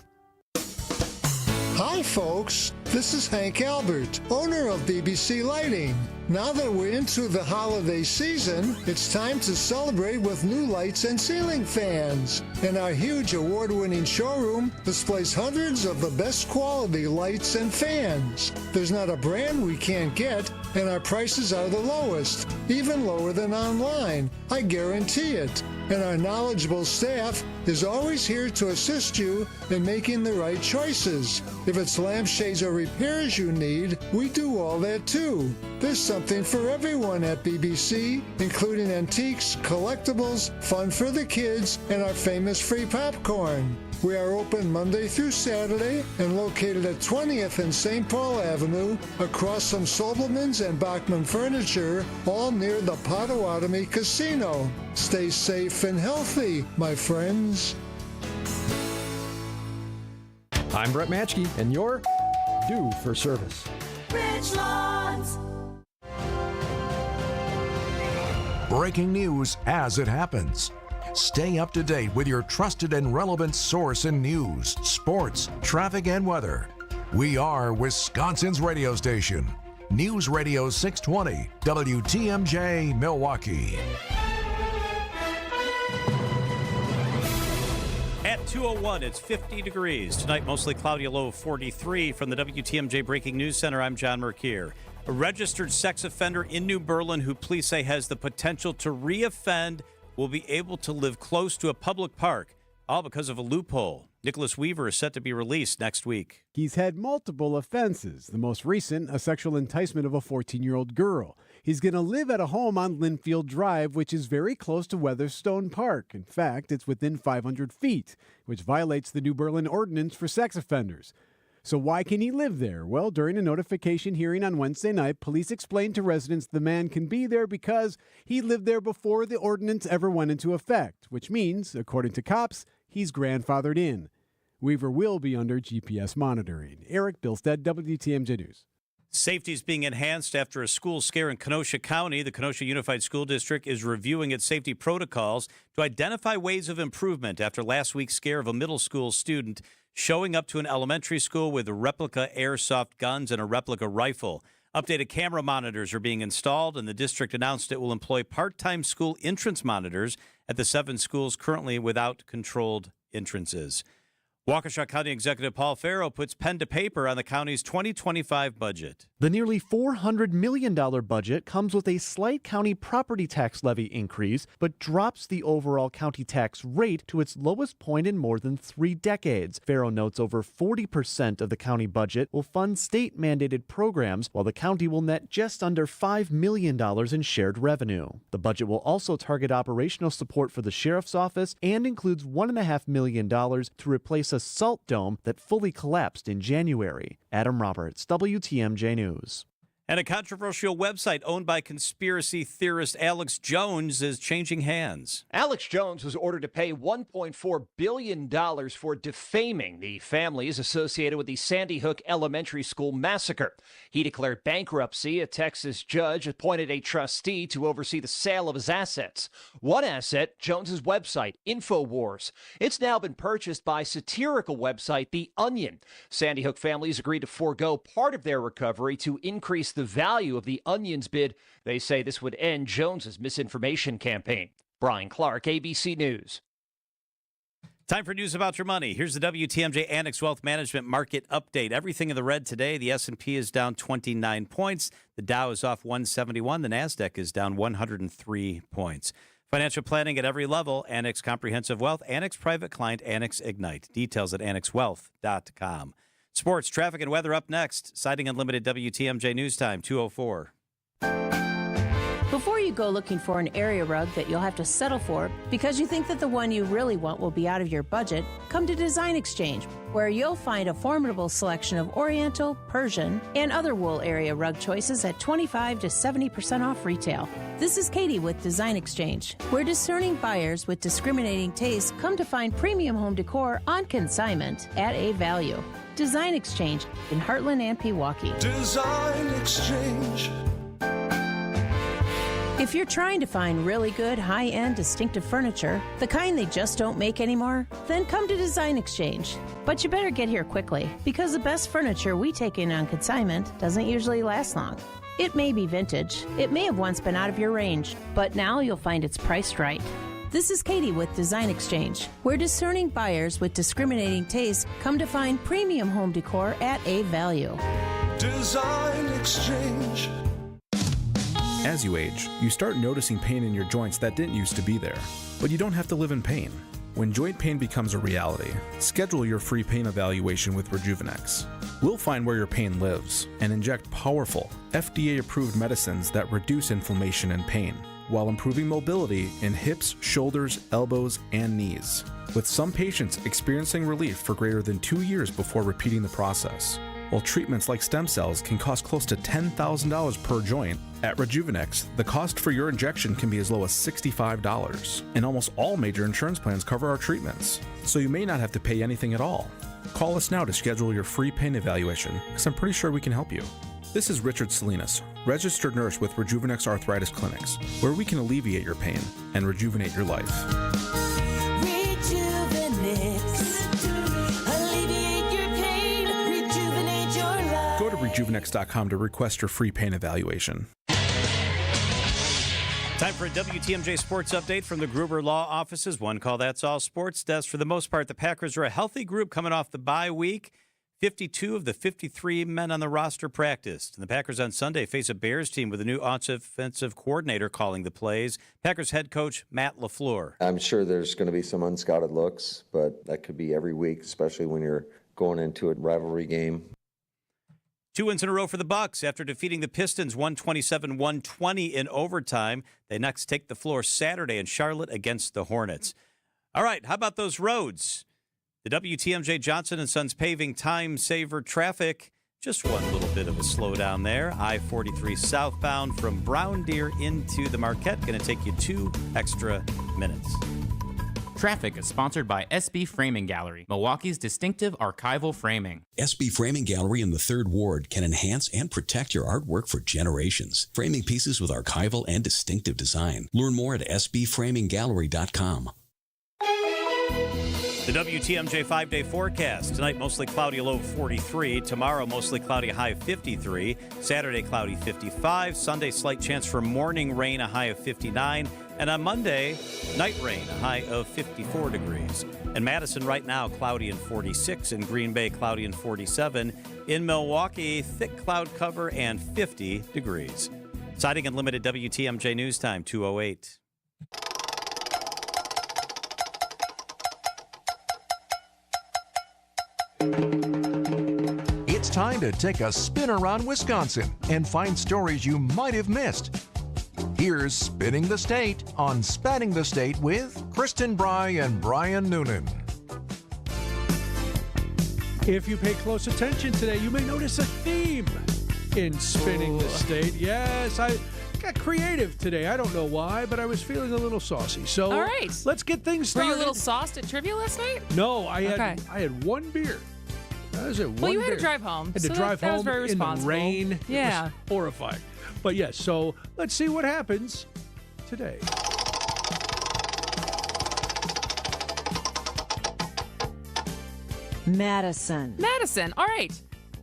Hi folks, this is Hank Albert, owner of BBC Lighting. Now that we're into the holiday season, it's time to celebrate with new lights and ceiling fans. And our huge award-winning showroom displays hundreds of the best quality lights and fans. There's not a brand we can't get, and our prices are the lowest, even lower than online. I guarantee it. And our knowledgeable staff is always here to assist you in making the right choices. If it's lampshades or repairs you need, we do all that too. There's something for everyone at BBC, including antiques, collectibles, fun for the kids, and our famous free popcorn. We are open Monday through Saturday and located at 20th and St. Paul Avenue, across from Sobelman's and Bachman Furniture, all near the Potawatomi Casino. Stay safe and healthy, my friends. I'm Brett Matchke, and you're due for service. Richlands. Breaking news as it happens. Stay up to date with your trusted and relevant source in news, sports, traffic, and weather. We are Wisconsin's radio station. News Radio 620, WTMJ, Milwaukee. At 2:01, it's 50 degrees. Tonight, mostly cloudy, a low of 43. From the WTMJ Breaking News Center, I'm John Merkier. A registered sex offender in New Berlin who police say has the potential to reoffend will be able to live close to a public park, all because of a loophole. Nicholas Weaver is set to be released next week. He's had multiple offenses, the most recent, a sexual enticement of a 14-year-old girl. He's going to live at a home on Linfield Drive, which is very close to Weatherstone Park. In fact, it's within 500 feet, which violates the New Berlin ordinance for sex offenders. So why can he live there? Well, during a notification hearing on Wednesday night, police explained to residents the man can be there because he lived there before the ordinance ever went into effect, which means, according to cops, he's grandfathered in. Weaver will be under GPS monitoring. Eric Bilstead, WTMJ News. Safety is being enhanced after a school scare in Kenosha County. The Kenosha Unified School District is reviewing its safety protocols to identify ways of improvement after last week's scare of a middle school student showing up to an elementary school with replica airsoft guns and a replica rifle. Updated camera monitors are being installed, and the district announced it will employ part-time school entrance monitors at the 7 schools currently without controlled entrances. Waukesha County Executive Paul Farrow puts pen to paper on the county's 2025 budget. The nearly $400 million budget comes with a slight county property tax levy increase, but drops the overall county tax rate to its lowest point in more than 3 decades. Farrow notes over 40% of the county budget will fund state-mandated programs, while the county will net just under $5 million in shared revenue. The budget will also target operational support for the sheriff's office and includes $1.5 million to replace a salt dome that fully collapsed in January. Adam Roberts, WTMJ News. And a controversial website owned by conspiracy theorist Alex Jones is changing hands. Alex Jones was ordered to pay $1.4 billion for defaming the families associated with the Sandy Hook Elementary School massacre. He declared bankruptcy. A Texas judge appointed a trustee to oversee the sale of his assets. One asset, Jones's website, InfoWars. It's now been purchased by satirical website The Onion. Sandy Hook families agreed to forego part of their recovery to increase the value of The Onion's bid. They say this would end Jones's misinformation campaign. Brian Clark, ABC News. Time for news about your money. Here's the WTMJ Annex Wealth Management Market Update. Everything in the red today. The S&P is down 29 points. The Dow is off 171. The NASDAQ is down 103 points. Financial planning at every level. Annex Comprehensive Wealth, Annex Private Client, Annex Ignite. Details at annexwealth.com. Sports, traffic, and weather up next. Siding Unlimited WTMJ News Time, 2:04. Before you go looking for an area rug that you'll have to settle for because you think that the one you really want will be out of your budget, come to Design Exchange, where you'll find a formidable selection of Oriental, Persian, and other wool area rug choices at 25 to 70% off retail. This is Katie with Design Exchange, where discerning buyers with discriminating tastes come to find premium home decor on consignment at a value. Design Exchange in Heartland and Pewaukee. Design Exchange. If you're trying to find really good, high-end, distinctive furniture, the kind they just don't make anymore, then come to Design Exchange. But you better get here quickly, because the best furniture we take in on consignment doesn't usually last long. It may be vintage, it may have once been out of your range, but now you'll find it's priced right. This is Katie with Design Exchange, where discerning buyers with discriminating tastes come to find premium home decor at a value. Design Exchange. As you age, you start noticing pain in your joints that didn't used to be there. But you don't have to live in pain. When joint pain becomes a reality, schedule your free pain evaluation with Rejuvenex. We'll find where your pain lives and inject powerful, FDA-approved medicines that reduce inflammation and pain, while improving mobility in hips, shoulders, elbows, and knees, with some patients experiencing relief for greater than 2 years before repeating the process. While treatments like stem cells can cost close to $10,000 per joint, at Rejuvenex, the cost for your injection can be as low as $65, and almost all major insurance plans cover our treatments, so you may not have to pay anything at all. Call us now to schedule your free pain evaluation, because I'm pretty sure we can help you. This is Richard Salinas, registered nurse with Rejuvenex Arthritis Clinics, where we can alleviate your pain and rejuvenate your life. Go to rejuvenex.com to request your free pain evaluation. Time for a WTMJ Sports Update from the Gruber Law Offices. One call, that's all. Sports Desk. For the most part, the Packers are a healthy group coming off the bye week. 52 of the 53 men on the roster practiced. And the Packers on Sunday face a Bears team with a new offensive coordinator calling the plays. Packers head coach Matt LaFleur. I'm sure there's going to be some unscouted looks, but that could be every week, especially when you're going into a rivalry game. 2 wins in a row for the Bucks after defeating the Pistons 127-120 in overtime. They next take the floor Saturday in Charlotte against the Hornets. All right, how about those roads? The WTMJ Johnson & Sons paving time saver traffic. Just one little bit of a slowdown there. I-43 southbound from Brown Deer into the Marquette. Going to take you 2 extra minutes. Traffic is sponsored by SB Framing Gallery, Milwaukee's distinctive archival framing. SB Framing Gallery in the 3rd Ward can enhance and protect your artwork for generations. Framing pieces with archival and distinctive design. Learn more at sbframinggallery.com. The WTMJ 5-day forecast. Tonight, mostly cloudy, a low of 43. Tomorrow, mostly cloudy, a high of 53. Saturday, cloudy, 55. Sunday, slight chance for morning rain, a high of 59. And on Monday, night rain, a high of 54 degrees. In Madison right now, cloudy and 46. In Green Bay, cloudy and 47. In Milwaukee, thick cloud cover and 50 degrees. Siding Unlimited WTMJ News Time, 2:08. It's time to take a spin around Wisconsin and find stories you might have missed. Here's Spinning the State on Spanning the State with Kristen Bry and Brian Noonan. If you pay close attention today, you may notice a theme in Spinning the State. Yes, I got creative today. I don't know why, but I was feeling a little saucy. So all right, let's get things started. Were you a little sauced at trivia last night? No, I had one beer. That was it. Well, you had to drive home. Had to drive home was very in the responsible. rain. Yeah. It was horrifying. But yes, so let's see what happens today. Madison. All right.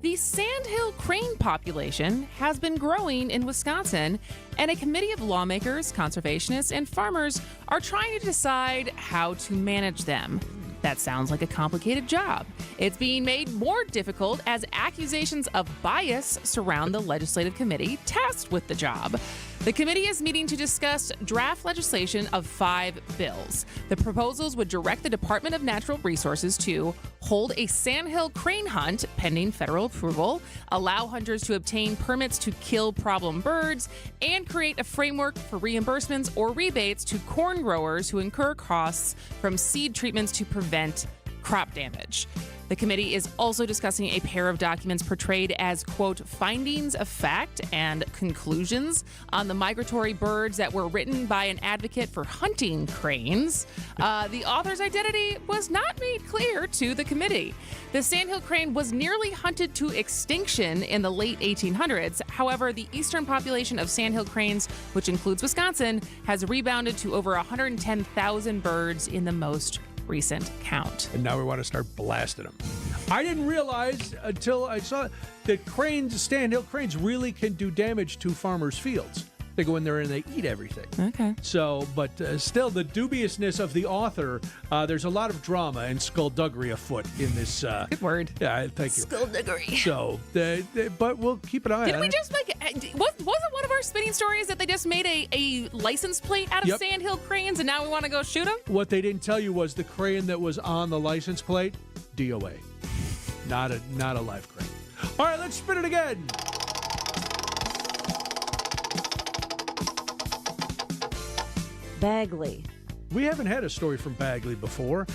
The sandhill crane population has been growing in Wisconsin, and a committee of lawmakers, conservationists, and farmers are trying to decide how to manage them. That sounds like a complicated job. It's being made more difficult as accusations of bias surround the legislative committee tasked with the job. The committee is meeting to discuss draft legislation of 5 bills. The proposals would direct the Department of Natural Resources to hold a sandhill crane hunt pending federal approval, allow hunters to obtain permits to kill problem birds, and create a framework for reimbursements or rebates to corn growers who incur costs from seed treatments to prevent crop damage. The committee is also discussing a pair of documents portrayed as, quote, findings of fact and conclusions on the migratory birds that were written by an advocate for hunting cranes. The author's identity was not made clear to the committee. The sandhill crane was nearly hunted to extinction in the late 1800s. However, the eastern population of sandhill cranes, which includes Wisconsin, has rebounded to over 110,000 birds in the most recent count. And now we want to start blasting them. I didn't realize until I saw that sandhill cranes really can do damage to farmers' fields. They go in there and they eat everything. Okay. So, but still, the dubiousness of the author, there's a lot of drama and skullduggery afoot in this. Good word. Yeah, thank you. Skullduggery. So, but we'll keep an eye on it. Didn't we just wasn't one of our spinning stories that they just made a license plate out of sandhill cranes and now we want to go shoot them? What they didn't tell you was the crane that was on the license plate, DOA. Not a live crane. All right, let's spin it again. Bagley. We haven't had a story from Bagley before.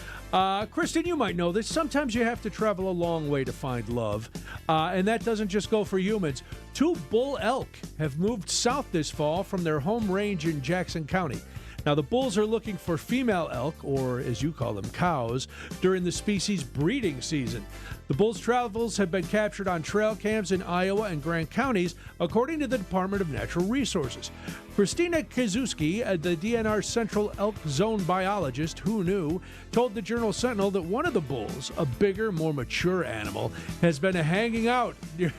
Kristen, you might know this. Sometimes you have to travel a long way to find love. And that doesn't just go for humans. 2 bull elk have moved south this fall from their home range in Jackson County. Now, the bulls are looking for female elk, or as you call them, cows, during the species' breeding season. The bulls' travels have been captured on trail cams in Iowa and Grant counties, according to the Department of Natural Resources. Christina Kazuski, the DNR Central Elk Zone biologist who knew, told the Journal Sentinel that one of the bulls, a bigger, more mature animal, has been hanging out near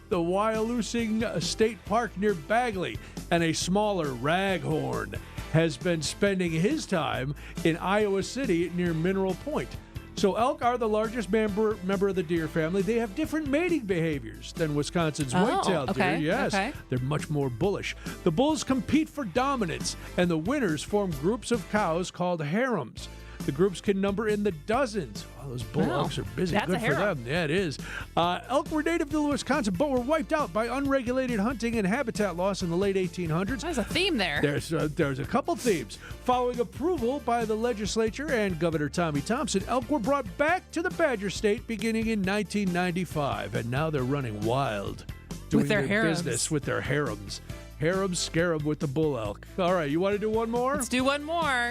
the Wyalusing State Park near Bagley, and a smaller raghorn has been spending his time in Iowa City near Mineral Point. So elk are the largest member of the deer family. They have different mating behaviors than Wisconsin's white-tailed deer. Yes, they're much more bullish. The bulls compete for dominance, and the winners form groups of cows called harems. The groups can number in the dozens. Wow, those bull elks are busy. That's Good for them. Yeah, it is. Elk were native to Wisconsin, but were wiped out by unregulated hunting and habitat loss in the late 1800s. There's a theme there. There's a couple themes. Following approval by the legislature and Governor Tommy Thompson, elk were brought back to the Badger State beginning in 1995, and now they're running wild, doing with their harems. business with their harems. Harems scare them with the bull elk. All right, you want to do one more? Let's do one more.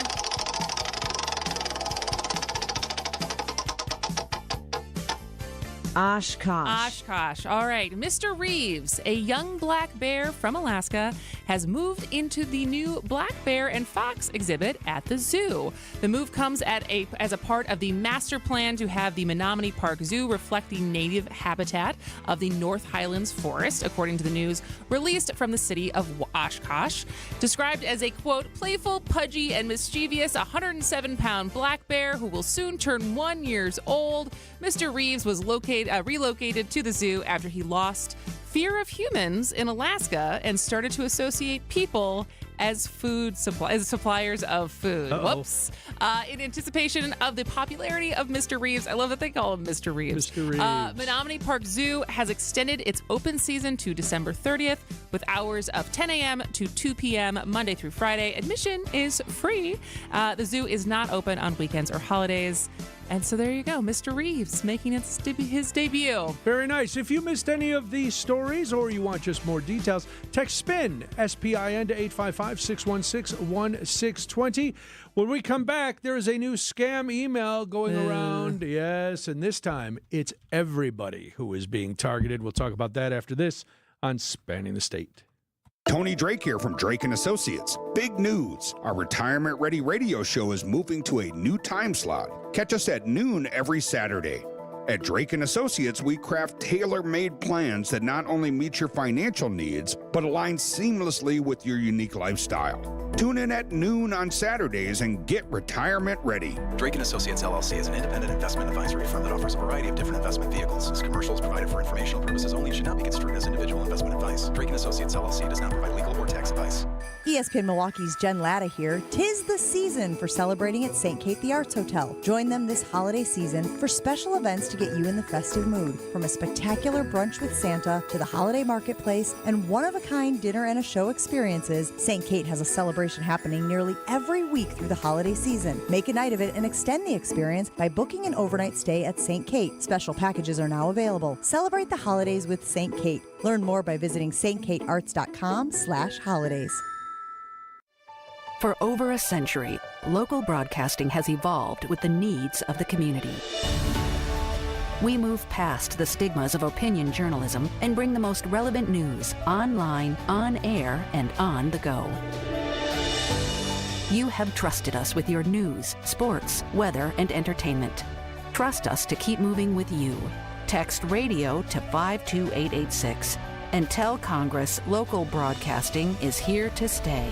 Oshkosh. All right. Mr. Reeves, a young black bear from Alaska, has moved into the new black bear and fox exhibit at the zoo. The move comes as a part of the master plan to have the Menominee Park Zoo reflect the native habitat of the North Highlands Forest, according to the news released from the city of Oshkosh. Described as a, quote, playful, pudgy, and mischievous 107-pound black bear who will soon turn 1 year old, Mr. Reeves was relocated to the zoo after he lost fear of humans in Alaska and started to associate people as suppliers of food. Uh-oh. Whoops. In anticipation of the popularity of Mr. Reeves, I love that they call him Mr. Reeves. Mr. Reeves. Menominee Park Zoo has extended its open season to December 30th with hours of 10 a.m. to 2 p.m. Monday through Friday. Admission is free. The zoo is not open on weekends or holidays. And so there you go, Mr. Reeves making his debut. Very nice. If you missed any of these stories or you want just more details, text SPIN, S-P-I-N, to 855-616-1620. When we come back, there is a new scam email going around. Yes, and this time it's everybody who is being targeted. We'll talk about that after this on Spanning the State. Tony Drake here from Drake & Associates. Big news. Our Retirement Ready radio show is moving to a new time slot. Catch us at noon every Saturday. At Drake & Associates, we craft tailor-made plans that not only meet your financial needs, but align seamlessly with your unique lifestyle. Tune in at noon on Saturdays and get retirement ready. Drake & Associates, LLC is an independent investment advisory firm that offers a variety of different investment vehicles. This commercial is provided for informational purposes only and should not be construed as individual investment advice. Drake & Associates, LLC does not provide legal or tax advice. ESPN Milwaukee's Jen Latta here. 'Tis the season for celebrating at St. Kate the Arts Hotel. Join them this holiday season for special events to get you in the festive mood. From a spectacular brunch with Santa to the holiday marketplace and one-of-a-kind dinner and a show experiences, St. Kate has a celebration happening nearly every week through the holiday season. Make a night of it and extend the experience by booking an overnight stay at St. Kate. Special packages are now available. Celebrate the holidays with St. Kate. Learn more by visiting stkatearts.com/holidays. For over a century, local broadcasting has evolved with the needs of the community. We move past the stigmas of opinion journalism and bring the most relevant news online, on air, and on the go. You have trusted us with your news, sports, weather, and entertainment. Trust us to keep moving with you. Text radio to 52886. And tell Congress local broadcasting is here to stay.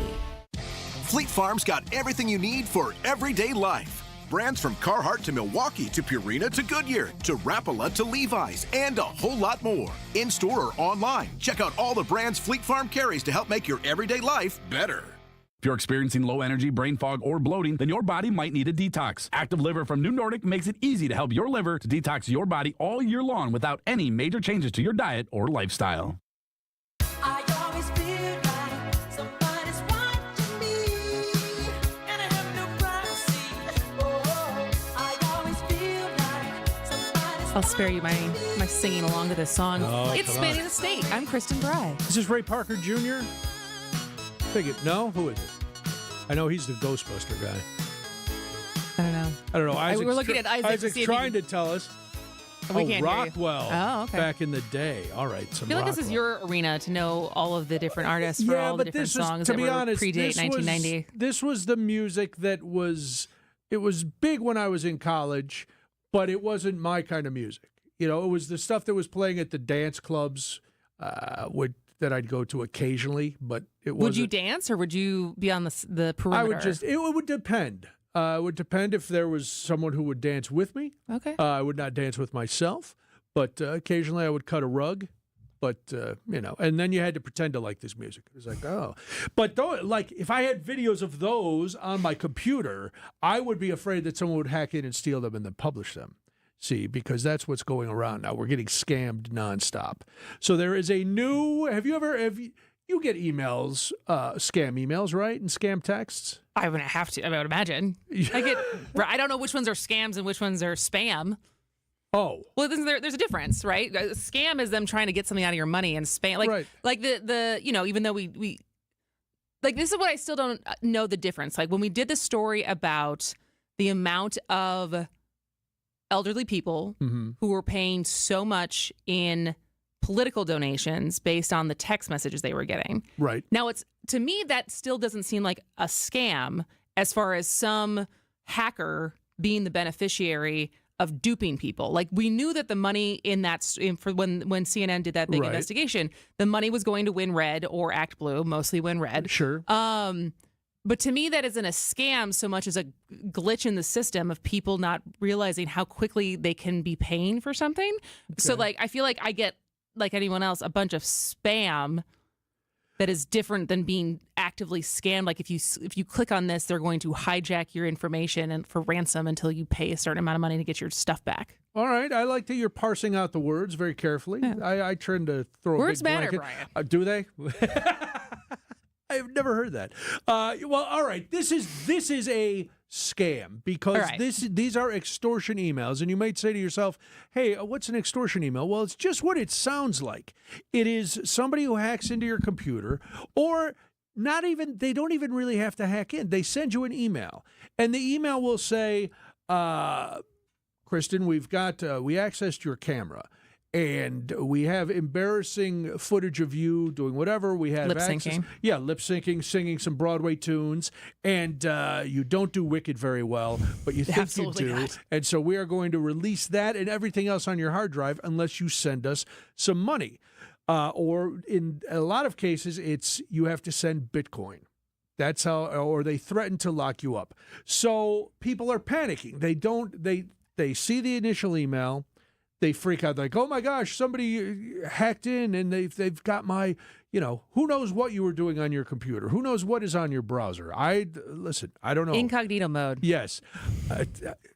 Fleet Farm's got everything you need for everyday life. Brands from Carhartt to Milwaukee to Purina to Goodyear to Rapala to Levi's and a whole lot more. In-store or online, check out all the brands Fleet Farm carries to help make your everyday life better. If you're experiencing low energy, brain fog, or bloating, then your body might need a detox. Active Liver from New Nordic makes it easy to help your liver to detox your body all year long without any major changes to your diet or lifestyle. I'll spare you my singing along to this song. Oh, It's Spanning the State. I'm Kristen Bry. Is this Ray Parker Jr.? Think it. No? Who is it? I know he's the Ghostbuster guy. I don't know. Isaac's we're looking at Isaac. Isaac's trying to tell us. We can't hear you. Rockwell. Oh, okay. Back in the day. All right. I feel like this is your arena to know all of the different artists for all the different songs that predate 1990. This was the music that was big when I was in college, but it wasn't my kind of music. You know, it was the stuff that was playing at the dance clubs that I'd go to occasionally, but it wasn't. Would you dance or would you be on the perimeter? I would it would depend. It would depend if there was someone who would dance with me. Okay. I would not dance with myself, but occasionally I would cut a rug. But, and then you had to pretend to like this music. It was like, oh. But if I had videos of those on my computer, I would be afraid that someone would hack in and steal them and then publish them. See, because that's what's going around now. We're getting scammed nonstop. So there is a new, you get emails, scam emails, right? And scam texts? I would have to. I would imagine. I don't know which ones are scams and which ones are spam. Oh. Well, there's a difference, right? A scam is them trying to get something out of your money, and spam, like the even though we like, this is what I still don't know the difference. Like when we did the story about the amount of elderly people who were paying so much in political donations based on the text messages they were getting. Right. Now, to me, that still doesn't seem like a scam as far as some hacker being the beneficiary of duping people. Like, we knew that the money for when CNN did that big investigation, the money was going to Win Red or Act Blue, mostly Win Red. Sure. But to me, that isn't a scam so much as a glitch in the system of people not realizing how quickly they can be paying for something. Okay. So, I feel like I get, like anyone else, a bunch of spam that is different than being actively scammed. Like if you click on this, they're going to hijack your information and for ransom until you pay a certain amount of money to get your stuff back. All right. I like that you're parsing out the words very carefully. Yeah. I tend to throw words a big matter, blanket. Brian. Do they? I've never heard that. Well, all right. This is a scam because these are extortion emails, and you might say to yourself, "Hey, what's an extortion email?" Well, it's just what it sounds like. It is somebody who hacks into your computer, or not even. They don't even really have to hack in. They send you an email, and the email will say, "Kristen, we accessed your camera." And we have embarrassing footage of you doing whatever. We have lip syncing. Yeah, lip syncing, singing some Broadway tunes. And you don't do Wicked very well, but you think Absolutely you do. not. And so we are going to release that and everything else on your hard drive unless you send us some money. Or in a lot of cases, it's you have to send Bitcoin. That's how, or they threaten to lock you up. So people are panicking. They see the initial email. They freak out like, oh my gosh, somebody hacked in and they've got my, who knows what you were doing on your computer? Who knows what is on your browser? I don't know. Incognito mode. Yes.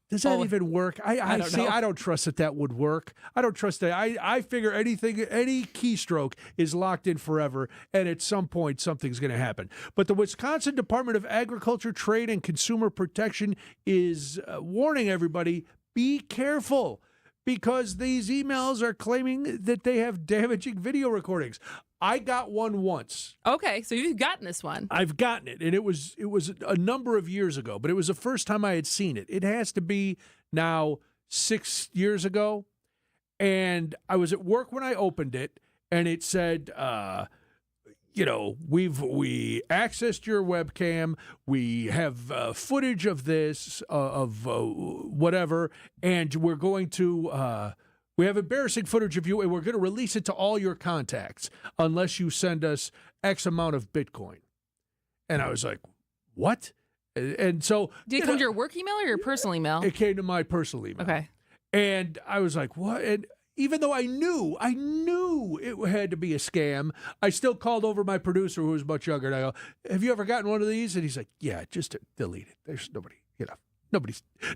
Does that even work? I don't know. I don't trust that would work. I don't trust that. I figure any keystroke is locked in forever, and at some point something's going to happen. But the Wisconsin Department of Agriculture, Trade, and Consumer Protection is warning everybody, be careful. Because these emails are claiming that they have damaging video recordings. I got one once. Okay, so you've gotten this one. I've gotten it, and it was a number of years ago, but it was the first time I had seen it. It has to be now 6 years ago, and I was at work when I opened it, and it said, we accessed your webcam. We have footage of this, of whatever, and we're going to We have embarrassing footage of you, and we're going to release it to all your contacts unless you send us X amount of Bitcoin. And I was like, what? And so... Did it come to your work email or your personal email? It came to my personal email. Okay. And I was like, what? And even though I knew it had to be a scam, I still called over my producer, who was much younger, and I go, have you ever gotten one of these? And he's like, yeah, just delete it. There's nobody,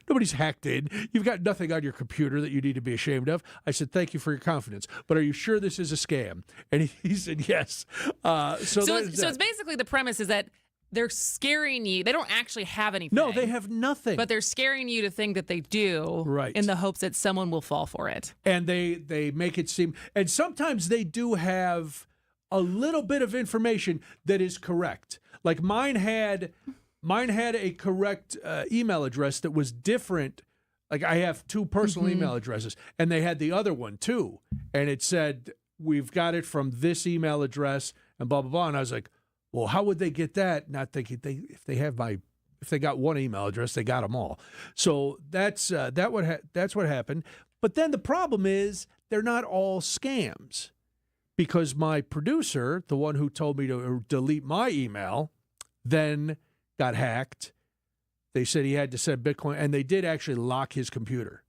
nobody's hacked in. You've got nothing on your computer that you need to be ashamed of. I said, thank you for your confidence, but are you sure this is a scam? And he said, yes. So it's basically the premise is that they're scaring you. They don't actually have anything. No, they have nothing. But they're scaring you to think that they do, right, in the hopes that someone will fall for it. And they make it seem, and sometimes they do have a little bit of information that is correct. Like mine had a correct email address that was different. Like I have two personal email addresses, and they had the other one too. And it said, we've got it from this email address and blah, blah, blah. And I was like, well, how would they get that? Not thinking if they got one email address, they got them all. So that's what happened. But then the problem is they're not all scams, because my producer, the one who told me to delete my email, then got hacked. They said he had to send Bitcoin, and they did actually lock his computer.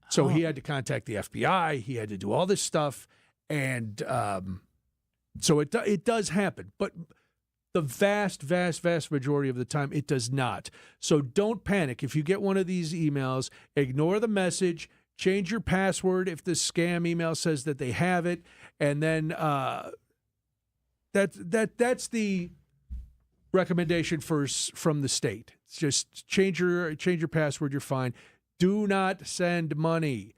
So he had to contact the FBI. He had to do all this stuff, and so it does happen, but the vast, vast, vast majority of the time, it does not. So don't panic. If you get one of these emails, ignore the message, change your password if the scam email says that they have it, and then that's the recommendation from the state. It's just change your password. You're fine. Do not send money.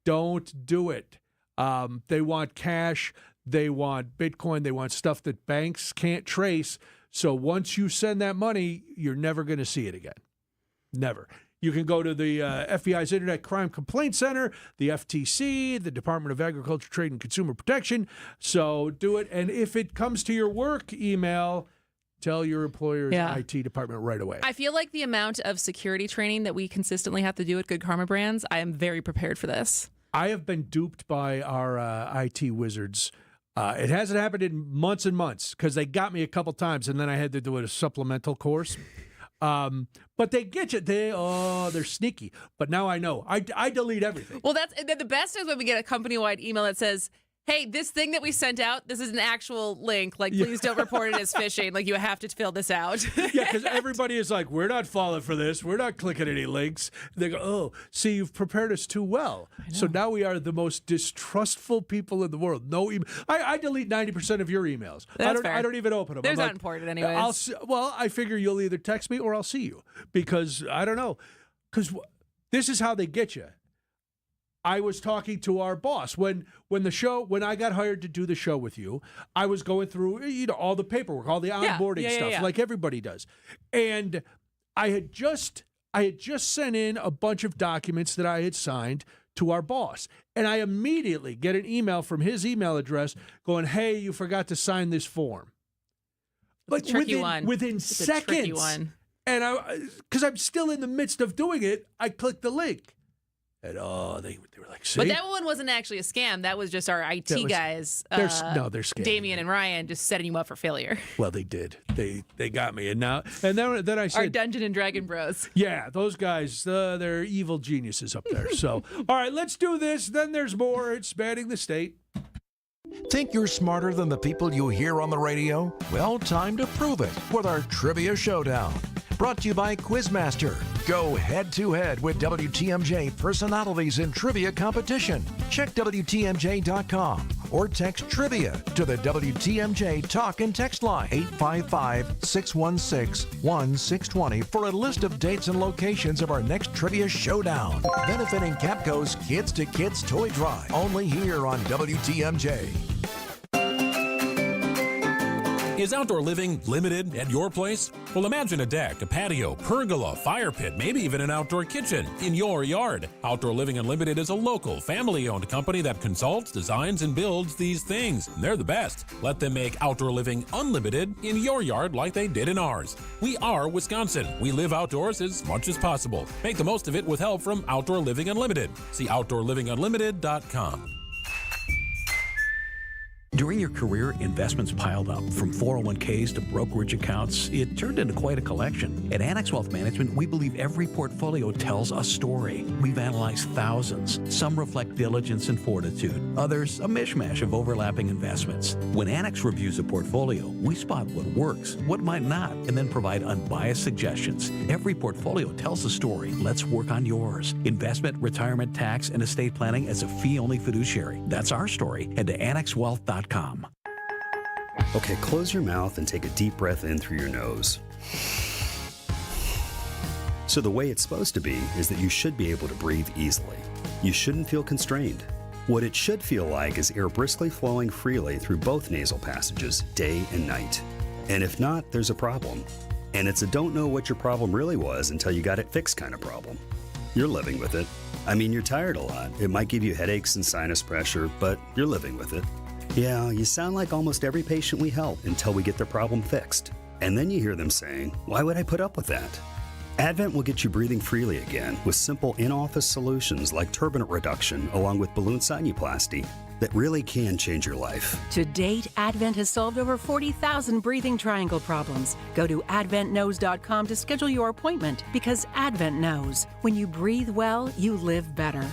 Don't do it. They want cash. They want Bitcoin. They want stuff that banks can't trace. So once you send that money, you're never going to see it again. Never. You can go to the FBI's Internet Crime Complaint Center, the FTC, the Department of Agriculture, Trade, and Consumer Protection. So do it. And if it comes to your work email, tell your employer's IT department right away. I feel like the amount of security training that we consistently have to do at Good Karma Brands, I am very prepared for this. I have been duped by our IT wizards. It hasn't happened in months and months, because they got me a couple times, and then I had to do a supplemental course. But they get you. They're sneaky. But now I know. I delete everything. Well, that's the best is when we get a company-wide email that says, hey, this thing that we sent out, this is an actual link. Like, please don't report it as phishing. Like, you have to fill this out. Yeah, because everybody is like, we're not falling for this. We're not clicking any links. They go, oh, see, you've prepared us too well. So now we are the most distrustful people in the world. No email. I delete 90% of your emails. That's fair. I don't even open them. They're not important anyways. I figure you'll either text me or I'll see you, because I don't know. Because this is how they get you. I was talking to our boss when I got hired to do the show with you. I was going through all the paperwork, all the onboarding stuff, like everybody does, and I had just sent in a bunch of documents that I had signed to our boss, and I immediately get an email from his email address going, "Hey, you forgot to sign this form." Like within seconds, a tricky one. And because I'm still in the midst of doing it, I clicked the link. And they were like, see? But that one wasn't actually a scam. That was just our IT guys. They're scamming. Damian and Ryan just setting you up for failure. Well, they did. They got me. And then I said, our Dungeon and Dragon bros. Yeah, those guys, they're evil geniuses up there. So, all right, let's do this. Then there's more. It's spanning the state. Think you're smarter than the people you hear on the radio? Well, time to prove it with our Trivia Showdown. Brought to you by Quizmaster. Go head-to-head with WTMJ personalities in trivia competition. Check WTMJ.com or text trivia to the WTMJ talk and text line 855-616-1620 for a list of dates and locations of our next Trivia Showdown. Benefiting Capco's Kids to Kids Toy Drive. Only here on WTMJ. Is outdoor living limited at your place? Well, imagine a deck, a patio, pergola, fire pit, maybe even an outdoor kitchen in your yard. Outdoor Living Unlimited is a local, family-owned company that consults, designs, and builds these things. And they're the best. Let them make outdoor living unlimited in your yard like they did in ours. We are Wisconsin. We live outdoors as much as possible. Make the most of it with help from Outdoor Living Unlimited. See OutdoorLivingUnlimited.com. During your career, investments piled up. From 401ks to brokerage accounts, it turned into quite a collection. At Annex Wealth Management, we believe every portfolio tells a story. We've analyzed thousands. Some reflect diligence and fortitude. Others, a mishmash of overlapping investments. When Annex reviews a portfolio, we spot what works, what might not, and then provide unbiased suggestions. Every portfolio tells a story. Let's work on yours. Investment, retirement, tax, and estate planning as a fee-only fiduciary. That's our story. Head to AnnexWealth.com. Okay, close your mouth and take a deep breath in through your nose. So the way it's supposed to be is that you should be able to breathe easily. You shouldn't feel constrained. What it should feel like is air briskly flowing freely through both nasal passages, day and night. And if not, there's a problem. And it's a don't know what your problem really was until you got it fixed kind of problem. You're living with it. I mean, you're tired a lot. It might give you headaches and sinus pressure, but you're living with it. Yeah, you sound like almost every patient we help until we get their problem fixed. And then you hear them saying, why would I put up with that? Advent will get you breathing freely again with simple in-office solutions like turbinate reduction along with balloon sinuplasty that really can change your life. To date, Advent has solved over 40,000 breathing triangle problems. Go to adventknows.com to schedule your appointment because Advent knows. When you breathe well, you live better.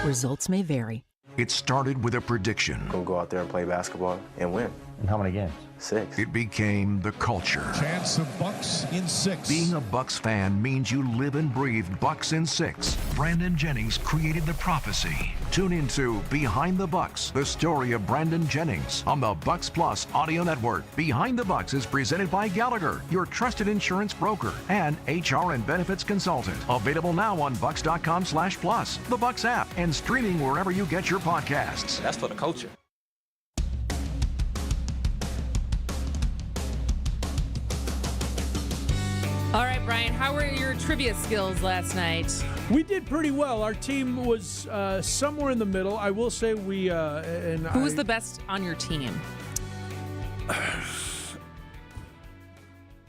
Results may vary. It started with a prediction. Gonna go out there and play basketball and win. And how many games? 6. It became the culture. Chance of Bucks in 6. Being a Bucks fan means you live and breathe Bucks in 6. Brandon Jennings created the prophecy. Tune into Behind the Bucks, the story of Brandon Jennings on the Bucks Plus audio network. Behind the Bucks is presented by Gallagher, your trusted insurance broker and HR and benefits consultant. Available now on bucks.com/plus, the Bucks app, and streaming wherever you get your podcasts. That's for the culture. All right, Brian, how were your trivia skills last night? We did pretty well. Our team was somewhere in the middle. I will say we Who was the best on your team?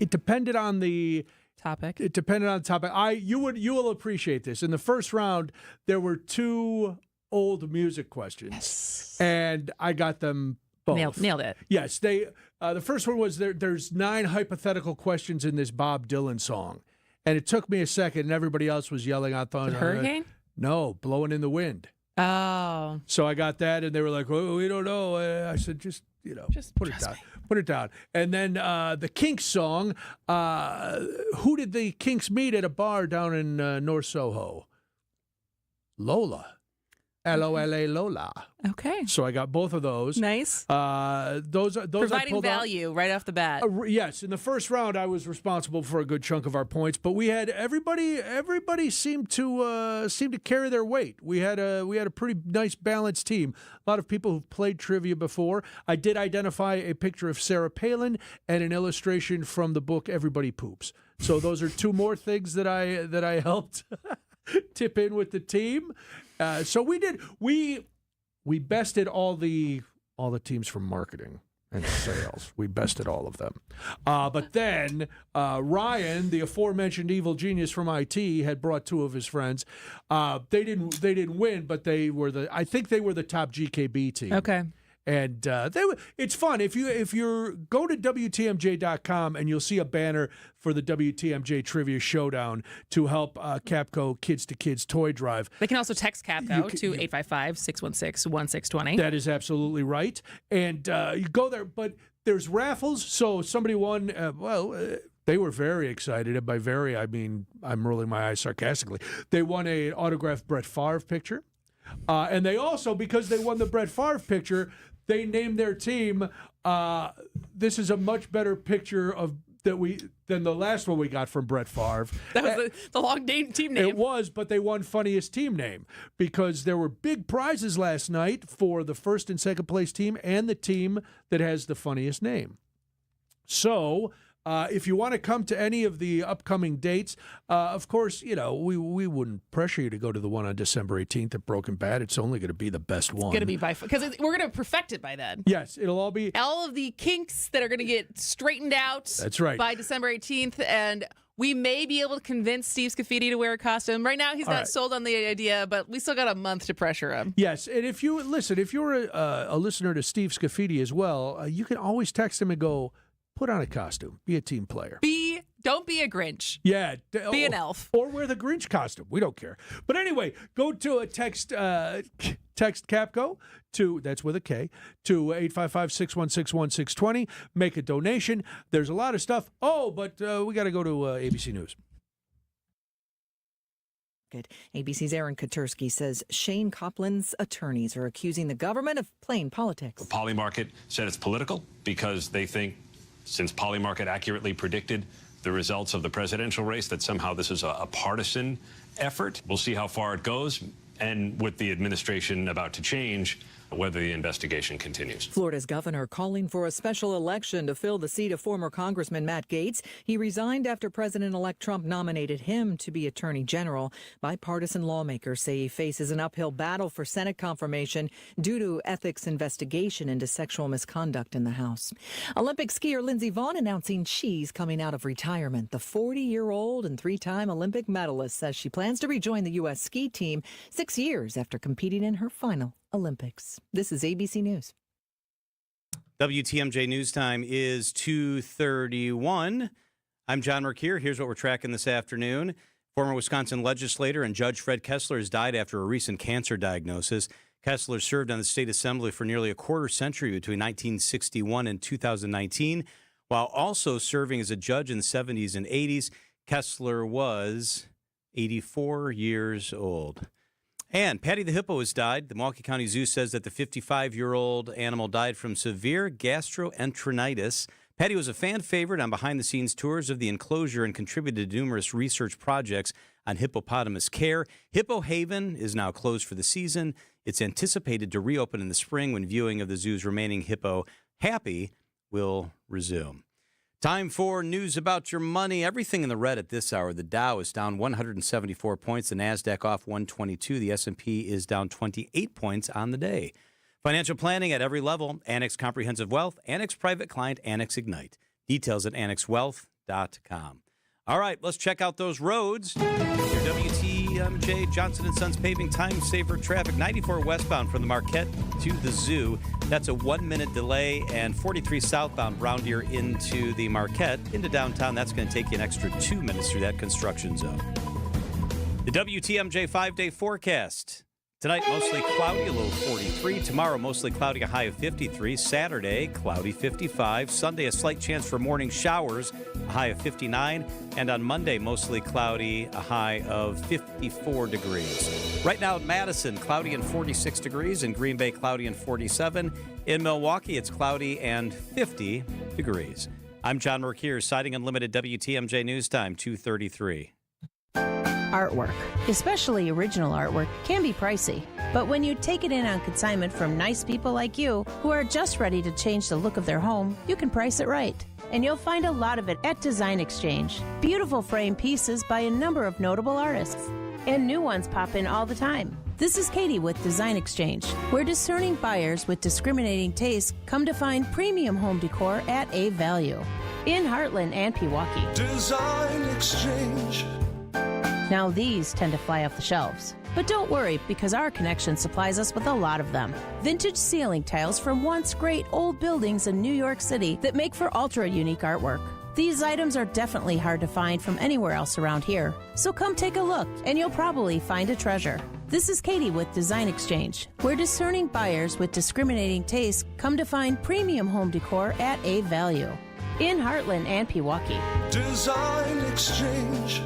It depended on the topic. It depended on the topic. You will appreciate this. In the first round, there were 2 old music questions. Yes. And I got them both. Nailed it. Yes, they. The first one was there's 9 hypothetical questions in this Bob Dylan song. And it took me a second, and everybody else was yelling out. Hurricane? No, Blowing in the Wind. Oh. So I got that, and they were like, "Oh, we don't know." I said, "Just put it down, put it down." And then the Kinks song. Who did the Kinks meet at a bar down in North Soho? Lola. L-O-L-A, Lola. Okay. So I got both of those. Nice. Those Providing value right off the bat. Yes. In the first round, I was responsible for a good chunk of our points, but we had everybody seemed to carry their weight. We had a pretty nice balanced team. A lot of people who've played trivia before. I did identify a picture of Sarah Palin and an illustration from the book Everybody Poops. So those are 2 more things that I helped tip in with the team. So we did. We bested all the teams from marketing and sales. We bested all of them. But then Ryan, the aforementioned evil genius from IT, had brought 2 of his friends. They didn't win, but I think they were the top GKB team. Okay. And it's fun. If you go to WTMJ.com and you'll see a banner for the WTMJ Trivia Showdown to help Capco Kids to Kids Toy Drive. They can also text Capco to 855-616-1620. That is absolutely right. And you go there, but there's raffles. So somebody won, they were very excited. And by very, I mean, I'm rolling my eyes sarcastically. They won an autographed Brett Favre picture. And they also, because they won the Brett Favre picture, they named their team, this is a much better picture of than the last one we got from Brett Favre. That was the long team name. It was, but they won funniest team name because there were big prizes last night for the first and second place team and the team that has the funniest name. So if you want to come to any of the upcoming dates, of course, we wouldn't pressure you to go to the one on December 18th at Broken Bat. It's only going to be the best one. It's going to be because we're going to perfect it by then. Yes, it'll all be all of the kinks that are going to get straightened out. That's right. By December 18th, and we may be able to convince Steve Scafidi to wear a costume. Right now, he's not sold on the idea, but we still got a month to pressure him. Yes, and if you're a listener to Steve Scafidi as well, you can always text him and go, put on a costume. Be a team player. Don't be a Grinch. Yeah. Be an elf. Or wear the Grinch costume. We don't care. But anyway, go to a text Capco that's with a K, to 855-616-1620. Make a donation. There's a lot of stuff. Oh, but we got to go to ABC News. Good. ABC's Aaron Katersky says Shane Copland's attorneys are accusing the government of playing politics. Polymarket said it's political because they think, since Polymarket accurately predicted the results of the presidential race, that somehow this is a partisan effort. We'll see how far it goes, and with the administration about to change, whether the investigation continues. Florida's governor calling for a special election to fill the seat of former Congressman Matt Gaetz. He resigned after President-elect Trump nominated him to be Attorney General. Bipartisan lawmakers say he faces an uphill battle for Senate confirmation due to ethics investigation into sexual misconduct in the House. Olympic skier Lindsey Vonn announcing she's coming out of retirement. The 40-year-old and three-time Olympic medalist says she plans to rejoin the U.S. ski team 6 years after competing in her final Olympics. This is ABC News. WTMJ News Time is 2:31. I'm John Mercure. Here's what we're tracking this afternoon. Former Wisconsin legislator and Judge Fred Kessler has died after a recent cancer diagnosis. Kessler served on the state assembly for nearly a quarter century between 1961 and 2019, while also serving as a judge in the 70s and 80s. Kessler was 84 years old. And Patty the Hippo has died. The Milwaukee County Zoo says that the 55-year-old animal died from severe gastroenteritis. Patty was a fan favorite on behind-the-scenes tours of the enclosure and contributed to numerous research projects on hippopotamus care. Hippo Haven is now closed for the season. It's anticipated to reopen in the spring when viewing of the zoo's remaining hippo, Happy, will resume. Time for news about your money. Everything in the red at this hour. The Dow is down 174 points. The NASDAQ off 122. The S&P is down 28 points on the day. Financial planning at every level. Annex Comprehensive Wealth. Annex Private Client. Annex Ignite. Details at annexwealth.com. All right, let's check out those roads. Your WTMJ Johnson & Sons paving time saver traffic. 94 westbound from the Marquette to the Zoo. That's a 1-minute delay, and 43 southbound Brown Deer into the Marquette. Into downtown, that's going to take you an extra 2 minutes through that construction zone. The WTMJ 5-day forecast. Tonight, mostly cloudy, a low 43. Tomorrow, mostly cloudy, a high of 53. Saturday, cloudy, 55. Sunday, a slight chance for morning showers, a high of 59. And on Monday, mostly cloudy, a high of 54 degrees. Right now at Madison, cloudy and 46 degrees. In Green Bay, cloudy and 47. In Milwaukee, it's cloudy and 50 degrees. I'm John Mercure, Siding Unlimited WTMJ News Time, 2:33. Artwork, especially original artwork, can be pricey. But when you take it in on consignment from nice people like you who are just ready to change the look of their home, you can price it right. And you'll find a lot of it at Design Exchange. Beautiful frame pieces by a number of notable artists. And new ones pop in all the time. This is Katie with Design Exchange, where discerning buyers with discriminating tastes come to find premium home decor at a value. In Heartland and Pewaukee. Design Exchange. Now these tend to fly off the shelves. But don't worry, because our connection supplies us with a lot of them. Vintage ceiling tiles from once great old buildings in New York City that make for ultra-unique artwork. These items are definitely hard to find from anywhere else around here. So come take a look, and you'll probably find a treasure. This is Katie with Design Exchange, where discerning buyers with discriminating tastes come to find premium home decor at a value. In Heartland and Pewaukee. Design Exchange.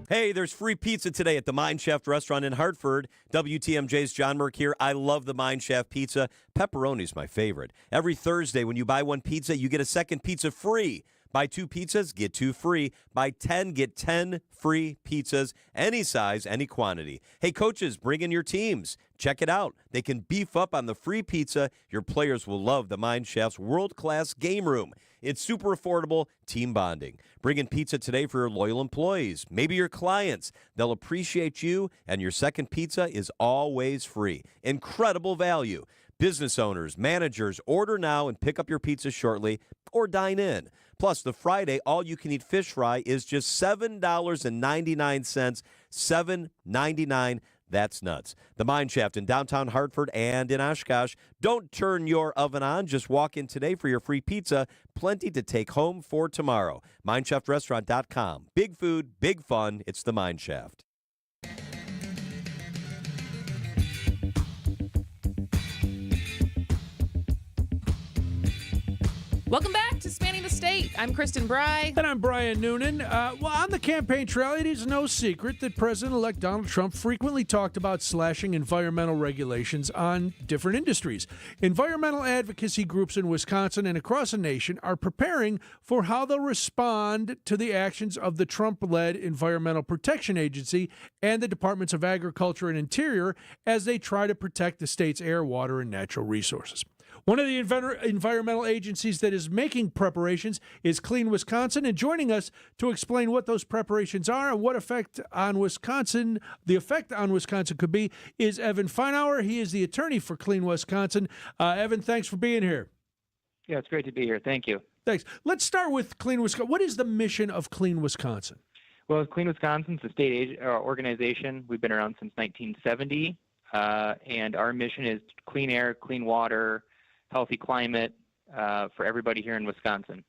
Hey, there's free pizza today at the Mine Shaft restaurant in Hartford. WTMJ's John Merck here. I love the Mine Shaft pizza. Pepperoni's my favorite. Every Thursday when you buy one pizza, you get a second pizza free. Buy 2 pizzas, get 2 free. Buy 10, get 10 free pizzas, any size, any quantity. Hey, coaches, bring in your teams. Check it out. They can beef up on the free pizza. Your players will love the Mine Shaft's world-class game room. It's super affordable, team bonding. Bring in pizza today for your loyal employees, maybe your clients. They'll appreciate you, and your second pizza is always free. Incredible value. Business owners, managers, order now and pick up your pizza shortly or dine in. Plus, the Friday all-you-can-eat fish fry is just $7.99, $7.99. That's nuts. The Mine Shaft in downtown Hartford and in Oshkosh. Don't turn your oven on. Just walk in today for your free pizza. Plenty to take home for tomorrow. MineshaftRestaurant.com. Big food, big fun. It's the Mine Shaft. Welcome back to Spanning the State. I'm Kristen Bry. And I'm Brian Noonan. Well, on the campaign trail, it is no secret that President-elect Donald Trump frequently talked about slashing environmental regulations on different industries. Environmental advocacy groups in Wisconsin and across the nation are preparing for how they'll respond to the actions of the Trump-led Environmental Protection Agency and the Departments of Agriculture and Interior as they try to protect the state's air, water, and natural resources. One of the environmental agencies that is making preparations is Clean Wisconsin, and joining us to explain what those preparations are and what the effect on Wisconsin could be is Evan Feinauer. He is the attorney for Clean Wisconsin. Evan, thanks for being here. Yeah, it's great to be here. Thank you. Thanks. Let's start with Clean Wisconsin. What is the mission of Clean Wisconsin? Well, Clean Wisconsin is a state organization. We've been around since 1970, and our mission is clean air, clean water, healthy climate for everybody here in Wisconsin.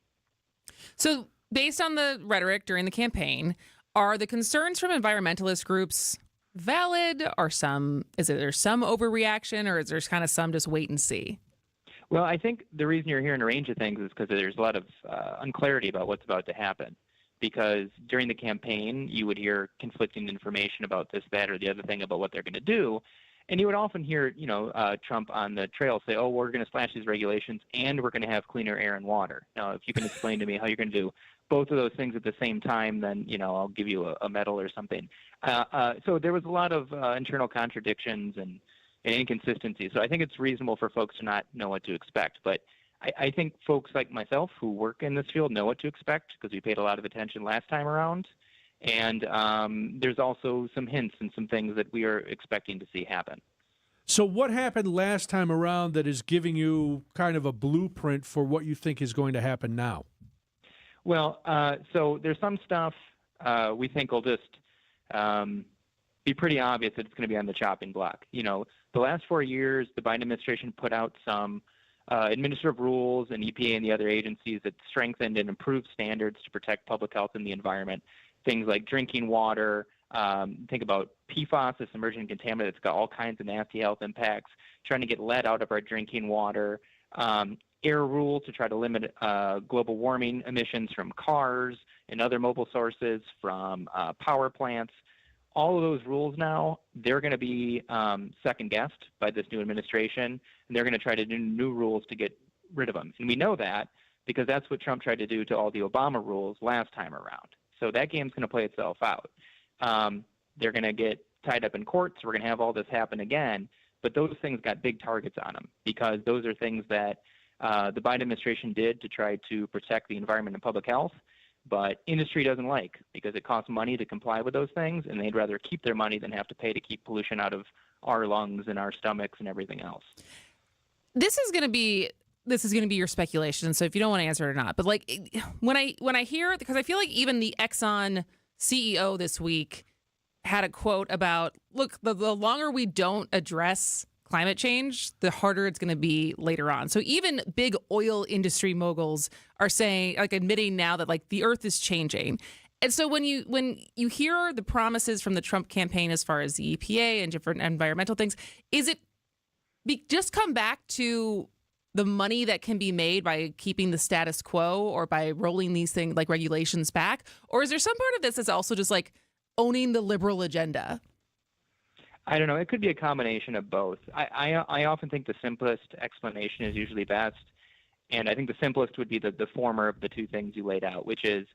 So based on the rhetoric during the campaign, are the concerns from environmentalist groups valid? Is there some overreaction, or is there kind of some just wait and see? Well, I think the reason you're hearing a range of things is because there's a lot of unclarity about what's about to happen. Because during the campaign, you would hear conflicting information about this, that, or the other thing about what they're going to do. And you would often hear, Trump on the trail say, oh, we're going to slash these regulations and we're going to have cleaner air and water. Now, if you can explain to me how you're going to do both of those things at the same time, then, I'll give you a medal or something. So there was a lot of internal contradictions and inconsistencies. So I think it's reasonable for folks to not know what to expect. But I think folks like myself who work in this field know what to expect because we paid a lot of attention last time around. And there's also some hints and some things that we are expecting to see happen. So what happened last time around that is giving you kind of a blueprint for what you think is going to happen now? Well, so there's some stuff we think will just be pretty obvious that it's going to be on the chopping block. The last 4 years, the Biden administration put out some administrative rules, and EPA and the other agencies that strengthened and improved standards to protect public health and the environment. Things like drinking water, think about PFAS, this emerging contaminant that's got all kinds of nasty health impacts, trying to get lead out of our drinking water, air rules to try to limit global warming emissions from cars and other mobile sources, from power plants. All of those rules now, they're going to be second-guessed by this new administration, and they're going to try to do new rules to get rid of them. And we know that because that's what Trump tried to do to all the Obama rules last time around. So that game's going to play itself out. They're going to get tied up in courts. We're going to have all this happen again. But those things got big targets on them because those are things that the Biden administration did to try to protect the environment and public health. But industry doesn't like because it costs money to comply with those things, and they'd rather keep their money than have to pay to keep pollution out of our lungs and our stomachs and everything else. This is going to be your speculation, so if you don't want to answer it or not. But like when I hear, because I feel like even the Exxon CEO this week had a quote about, look, the longer we don't address climate change, the harder it's going to be later on. So even big oil industry moguls are saying, like, admitting now that like the earth is changing. And so when you hear the promises from the Trump campaign as far as the EPA and different environmental things, is it just come back to the money that can be made by keeping the status quo or by rolling these things like regulations back? Or is there some part of this that's also just like owning the liberal agenda? I don't know. It could be a combination of both. I often think the simplest explanation is usually best. And I think the simplest would be the former of the two things you laid out, which is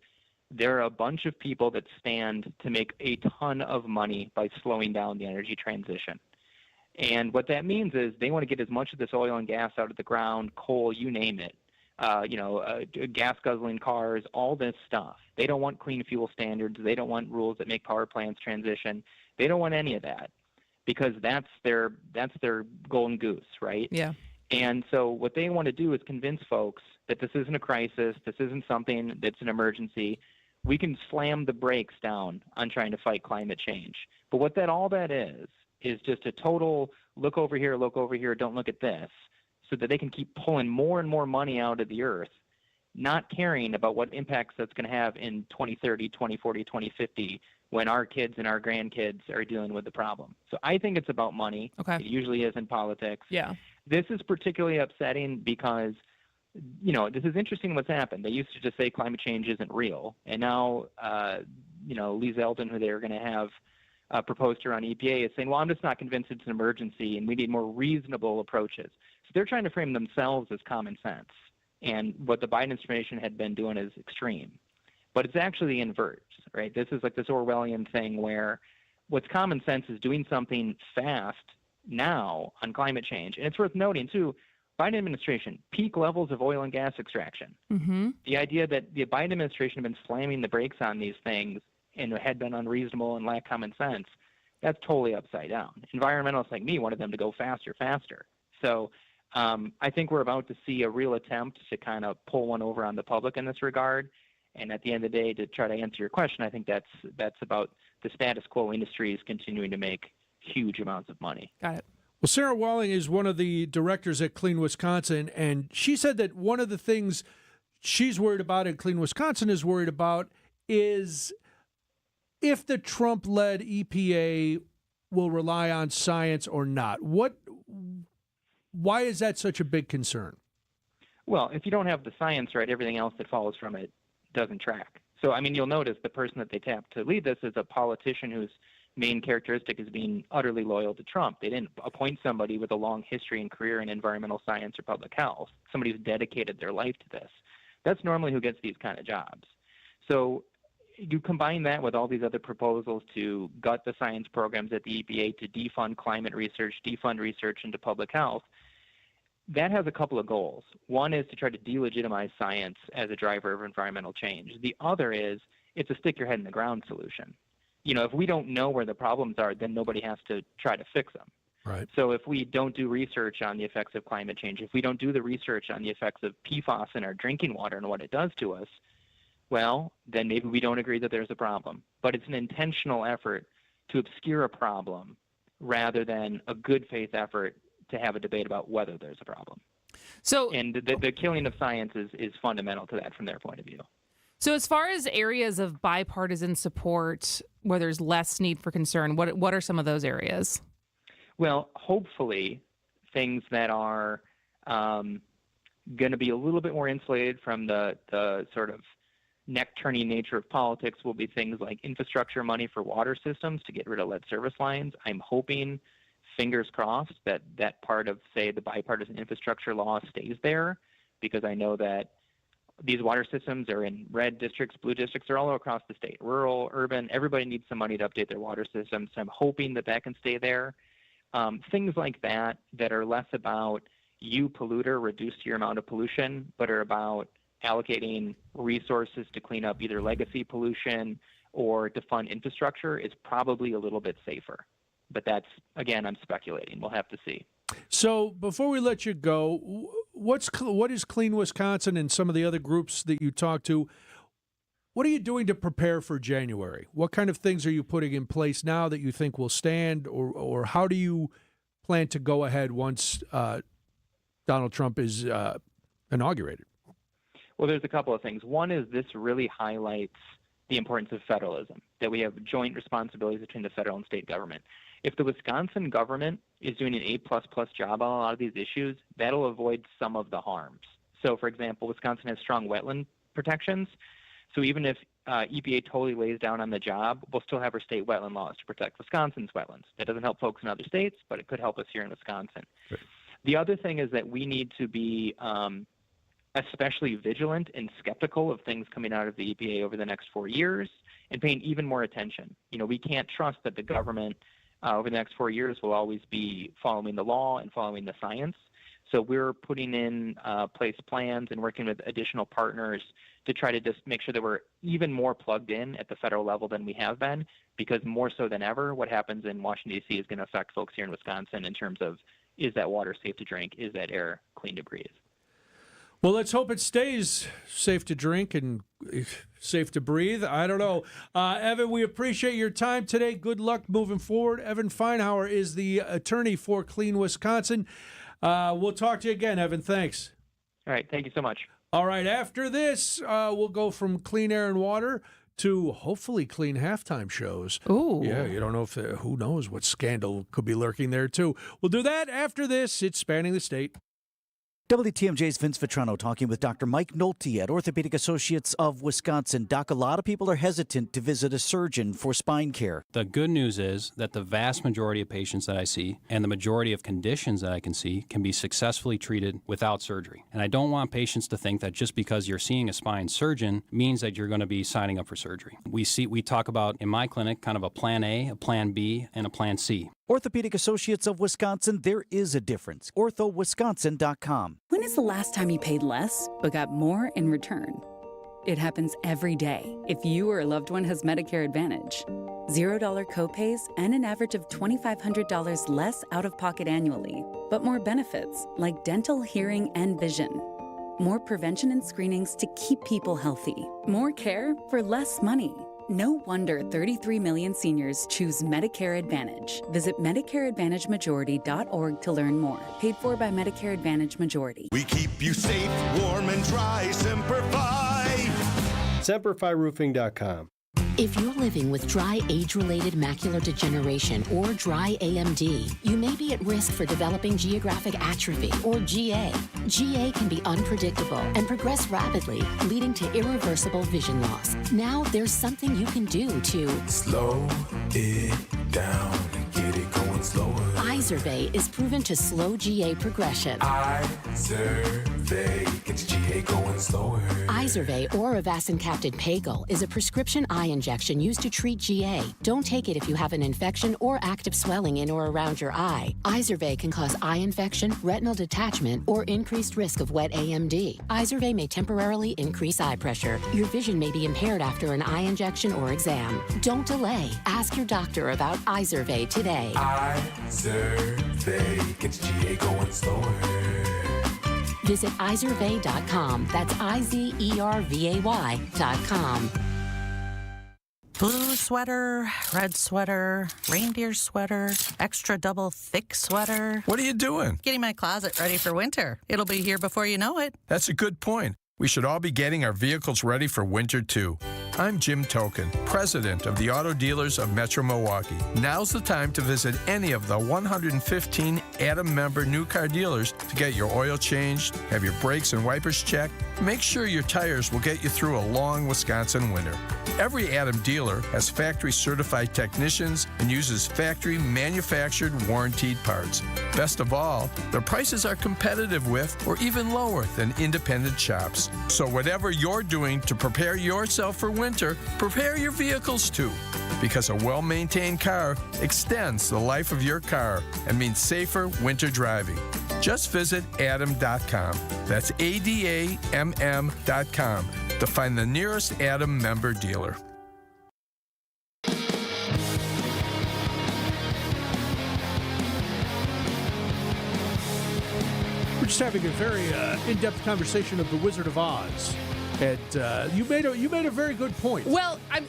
there are a bunch of people that stand to make a ton of money by slowing down the energy transition. And what that means is they want to get as much of this oil and gas out of the ground, coal, you name it, gas guzzling cars, all this stuff. They don't want clean fuel standards. They don't want rules that make power plants transition. They don't want any of that because that's their golden goose, right? Yeah. And so what they want to do is convince folks that this isn't a crisis, this isn't something that's an emergency. We can slam the brakes down on trying to fight climate change. But what all that is just a total look over here, don't look at this, so that they can keep pulling more and more money out of the earth, not caring about what impacts that's going to have in 2030, 2040, 2050, when our kids and our grandkids are dealing with the problem. So I think it's about money. Okay. It usually is in politics. Yeah. This is particularly upsetting because, this is interesting what's happened. They used to just say climate change isn't real. And now, Lee Zeldin, who they were going to have proposed to run EPA, is saying, well, I'm just not convinced it's an emergency and we need more reasonable approaches. So they're trying to frame themselves as common sense. And what the Biden administration had been doing is extreme. But it's actually the inverse, right? This is like this Orwellian thing where what's common sense is doing something fast now on climate change. And it's worth noting, too, Biden administration, peak levels of oil and gas extraction. Mm-hmm. The idea that the Biden administration had been slamming the brakes on these things and had been unreasonable and lacked common sense, that's totally upside down. Environmentalists like me wanted them to go faster. So I think we're about to see a real attempt to kind of pull one over on the public in this regard. And at the end of the day, to try to answer your question, I think that's about the status quo industries continuing to make huge amounts of money. Got it. Well, Sarah Walling is one of the directors at Clean Wisconsin, and she said that one of the things she's worried about and Clean Wisconsin is worried about is if the Trump-led EPA will rely on science or not. Why is that such a big concern? Well, if you don't have the science right, everything else that follows from it doesn't track. So, you'll notice the person that they tapped to lead this is a politician whose main characteristic is being utterly loyal to Trump. They didn't appoint somebody with a long history and career in environmental science or public health, somebody who's dedicated their life to this. That's normally who gets these kind of jobs. So you combine that with all these other proposals to gut the science programs at the EPA, to defund climate research, defund research into public health, that has a couple of goals. One is to try to delegitimize science as a driver of environmental change. The other is it's a stick your head in the ground solution. If we don't know where the problems are, then nobody has to try to fix them. Right. So if we don't do research on the effects of climate change, if we don't do the research on the effects of PFAS in our drinking water and what it does to us, well, then maybe we don't agree that there's a problem. But it's an intentional effort to obscure a problem rather than a good faith effort to have a debate about whether there's a problem. And the killing of science is fundamental to that from their point of view. So as far as areas of bipartisan support where there's less need for concern, what are some of those areas? Well, hopefully things that are going to be a little bit more insulated from the sort of neck-turning nature of politics will be things like infrastructure money for water systems to get rid of lead service lines. I'm hoping, fingers crossed, that part of, say, the bipartisan infrastructure law stays there, because I know that these water systems are in red districts, blue districts, they're all across the state, rural, urban. Everybody needs some money to update their water systems. So I'm hoping that can stay there. Things like that are less about you polluter, reduce your amount of pollution, but are about allocating resources to clean up either legacy pollution or to fund infrastructure is probably a little bit safer. But that's, again, I'm speculating. We'll have to see. So before we let you go, what is Clean Wisconsin and some of the other groups that you talk to, what are you doing to prepare for January? What kind of things are you putting in place now that you think will stand, or how do you plan to go ahead once Donald Trump is inaugurated? Well, there's a couple of things. One is this really highlights the importance of federalism, that we have joint responsibilities between the federal and state government. If the Wisconsin government is doing an A++ job on a lot of these issues, that'll avoid some of the harms. So, for example, Wisconsin has strong wetland protections. So even if EPA totally lays down on the job, we'll still have our state wetland laws to protect Wisconsin's wetlands. That doesn't help folks in other states, but it could help us here in Wisconsin. Right. The other thing is that we need to be especially vigilant and skeptical of things coming out of the EPA over the next 4 years and paying even more attention. We can't trust that the government over the next 4 years will always be following the law and following the science. So we're putting in place plans and working with additional partners to try to just make sure that we're even more plugged in at the federal level than we have been, because more so than ever, what happens in Washington, D.C. is going to affect folks here in Wisconsin in terms of, is that water safe to drink? Is that air clean to breathe? Well, let's hope it stays safe to drink and safe to breathe. I don't know. Evan, we appreciate your time today. Good luck moving forward. Evan Feinhauer is the attorney for Clean Wisconsin. We'll talk to you again, Evan. Thanks. All right. Thank you so much. All right. After this, we'll go from clean air and water to hopefully clean halftime shows. Ooh. Yeah, you don't know if who knows what scandal could be lurking there, too. We'll do that after this. It's Spanning the State. WTMJ's Vince Vitrano talking with Dr. Mike Nolte at Orthopedic Associates of Wisconsin. Doc, a lot of people are hesitant to visit a surgeon for spine care. The good news is that the vast majority of patients that I see and the majority of conditions that I can see can be successfully treated without surgery. And I don't want patients to think that just because you're seeing a spine surgeon means that you're going to be signing up for surgery. We talk about in my clinic kind of a plan A, a plan B, and a plan C. Orthopedic Associates of Wisconsin, there is a difference. orthowisconsin.com. When is the last time you paid less but got more in return? It happens every day if you or a loved one has Medicare Advantage. $0 copays and an average of $2,500 less out-of-pocket annually, but more benefits like dental, hearing, and vision. More prevention and screenings to keep people healthy. More care for less money. No wonder 33 million seniors choose Medicare Advantage. Visit MedicareAdvantageMajority.org to learn more. Paid for by Medicare Advantage Majority. We keep you safe, warm, and dry. Semper Fi. SemperFiRoofing.com. If you're living with dry age-related macular degeneration or dry AMD, you may be at risk for developing geographic atrophy or GA. GA can be unpredictable and progress rapidly, leading to irreversible vision loss. Now there's something you can do to slow it down and get it going slower. Izervay is proven to slow GA progression. Izervay gets GA going slower. Izervay or avacincaptad pagel is a prescription eye injection used to treat GA. Don't take it if you have an infection or active swelling in or around your eye. Izervay can cause eye infection, retinal detachment, or increased risk of wet AMD. Izervay may temporarily increase eye pressure. Your vision may be impaired after an eye injection or exam. Don't delay. Ask your doctor about Izervay today. Izervay gets GA going slower. Visit Izervay.com. That's IZERVAY.com. Blue sweater, red sweater, reindeer sweater, extra double thick sweater. What are you doing? Getting my closet ready for winter. It'll be here before you know it. That's a good point. We should all be getting our vehicles ready for winter, too. I'm Jim Token, president of the Auto Dealers of Metro Milwaukee. Now's the time to visit any of the 115 Adam member new car dealers to get your oil changed, have your brakes and wipers checked. Make sure your tires will get you through a long Wisconsin winter. Every Adam dealer has factory certified technicians and uses factory manufactured warranted parts. Best of all, their prices are competitive with or even lower than independent shops. So whatever you're doing to prepare yourself for winter, prepare your vehicles too. Because a well-maintained car extends the life of your car and means safer winter driving. Just visit adam.com. That's ADAMM.com to find the nearest Adam member dealer. We're just having a very in-depth conversation of The Wizard of Oz. And you made a very good point. Well, I'm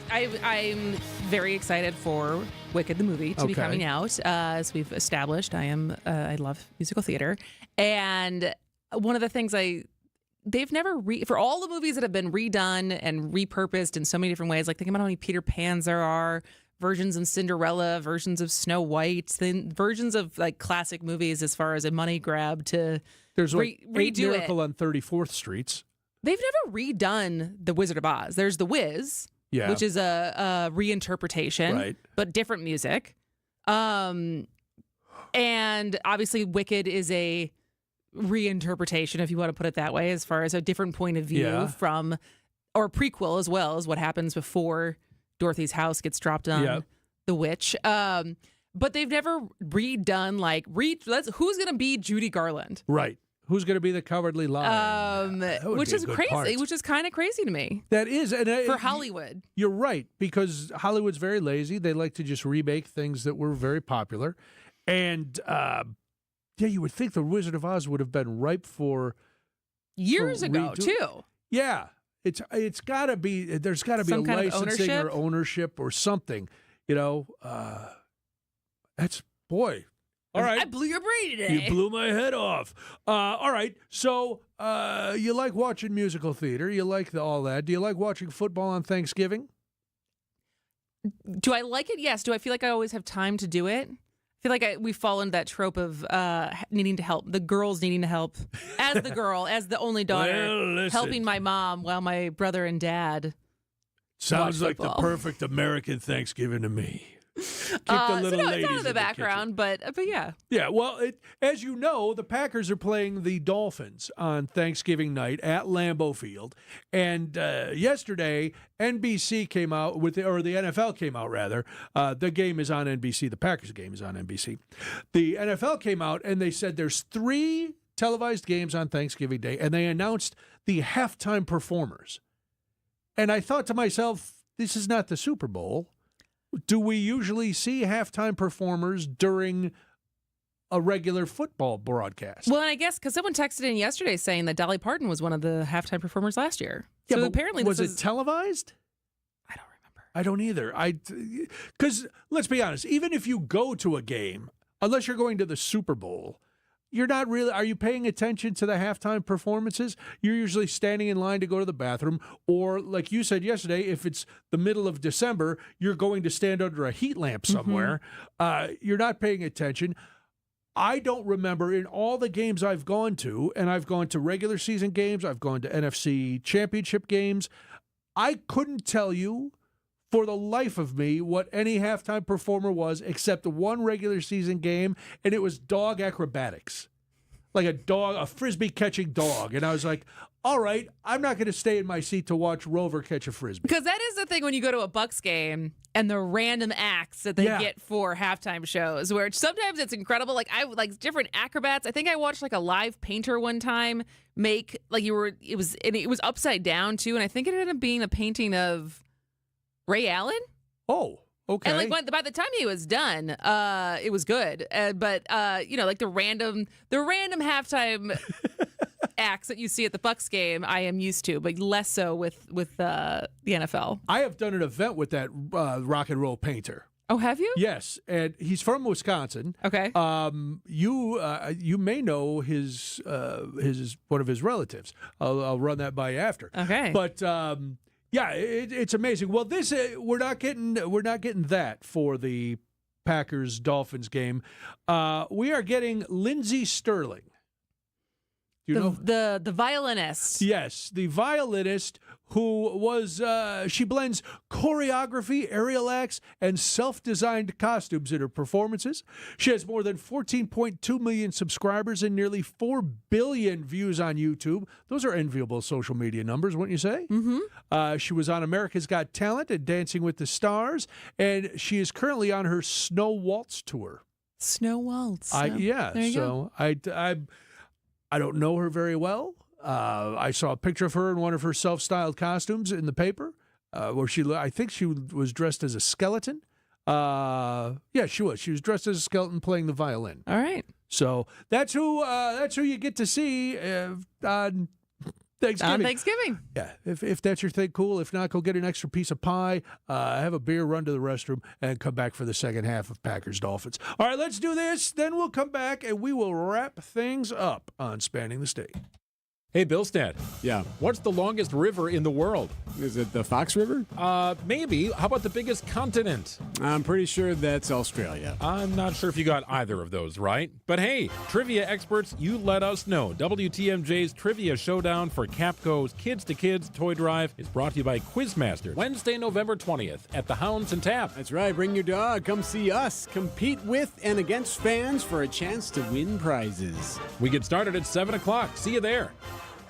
very excited for Wicked the movie to be coming out. As we've established, I love musical theater, and one of the things they've never for all the movies that have been redone and repurposed in so many different ways. Like think about how many Peter Pans there are, versions of Cinderella, versions of Snow White, then versions of like classic movies as far as a money grab to there's like redo Miracle it. on 34th Streets. They've never redone The Wizard of Oz. There's The Wiz, which is a reinterpretation, but different music. And obviously Wicked is a reinterpretation, if you want to put it that way, as far as a different point of view from, or prequel as well as what happens before Dorothy's house gets dropped on the witch. But they've never redone who's going to be Judy Garland? Right. Who's going to be the Cowardly Lion? Which is crazy. Which is kind of crazy to me. That is, and for Hollywood. You're right, because Hollywood's very lazy. They like to just remake things that were very popular, and you would think the Wizard of Oz would have been ripe for years ago too. Yeah, it's got to be. There's got to be some a kind licensing of or ownership or something. That's boy. All right. I blew your brain today. You blew my head off. All right. So you like watching musical theater. You like all that. Do you like watching football on Thanksgiving? Do I like it? Yes. Do I feel like I always have time to do it? I feel like we fall into that trope of needing to help. The girls needing to help. As the girl, as the only daughter, helping my mom while my brother and dad sounds watch like football. the perfect American Thanksgiving to me. Keep the So little no, ladies it's out of the in background, but yeah. Yeah, well, as you know, the Packers are playing the Dolphins on Thanksgiving night at Lambeau Field. And yesterday, NBC came out or the NFL came out, rather. The game is on NBC. The Packers game is on NBC. The NFL came out, and they said there's 3 televised games on Thanksgiving Day, and they announced the halftime performers. And I thought to myself, this is not the Super Bowl. Do we usually see halftime performers during a regular football broadcast? Well, and I guess because someone texted in yesterday saying that Dolly Parton was one of the halftime performers last year. Yeah, So but apparently, was it televised? I don't remember. I don't either. Because let's be honest, even if you go to a game, unless you're going to the Super Bowl, you're not really. Are you paying attention to the halftime performances? You're usually standing in line to go to the bathroom, or like you said yesterday, if it's the middle of December, you're going to stand under a heat lamp somewhere. You're not paying attention. I don't remember in all the games I've gone to, and I've gone to regular season games, I've gone to NFC championship games. I couldn't tell you for the life of me what any halftime performer was except one regular season game, and it was dog acrobatics. Like a frisbee catching dog. And I was like, all right, I'm not going to stay in my seat to watch Rover catch a frisbee. Because that is the thing when you go to a Bucks game and the random acts that they get for halftime shows, where sometimes it's incredible. Like I like different acrobats. I think I watched like a live painter one time make it was upside down too, and I think it ended up being a painting of Ray Allen? Oh, okay. And by the time he was done, it was good. But like the random halftime acts that you see at the Bucks game, I am used to, but less so with the NFL. I have done an event with that rock and roll painter. Oh, have you? Yes, and he's from Wisconsin. Okay. You may know his one of his relatives. I'll run that by you after. Okay. But. Yeah, it's amazing. Well, this we're not getting that for the Packers Dolphins game. We are getting Lindsey Sterling. Do you know the violinist? Yes, the violinist who was she blends choreography, aerial acts, and self-designed costumes in her performances. She has more than 14.2 million subscribers and nearly 4 billion views on YouTube. Those are enviable social media numbers, wouldn't you say? Mm-hmm. She was on America's Got Talent and Dancing with the Stars, and she is currently on her Snow Waltz tour. Snow Waltz. There you go. I don't know her very well. I saw a picture of her in one of her self-styled costumes in the paper, where I think she was dressed as a skeleton. Yeah, she was. She was dressed as a skeleton playing the violin. All right. So that's who you get to see on Thanksgiving. On Thanksgiving. Yeah, if that's your thing, cool. If not, go get an extra piece of pie, have a beer, run to the restroom, and come back for the second half of Packers Dolphins. All right, let's do this. Then we'll come back and we will wrap things up on Spanning the State. Hey, Billstat. Yeah. What's the longest river in the world? Is it the Fox River? Maybe. How about the biggest continent? I'm pretty sure that's Australia. I'm not sure if you got either of those right. But hey, trivia experts, you let us know. WTMJ's Trivia Showdown for Capco's Kids to Kids Toy Drive is brought to you by Quizmaster. Wednesday, November 20th at the Hounds and Tap. That's right. Bring your dog. Come see us. Compete with and against fans for a chance to win prizes. We get started at 7 o'clock. See you there.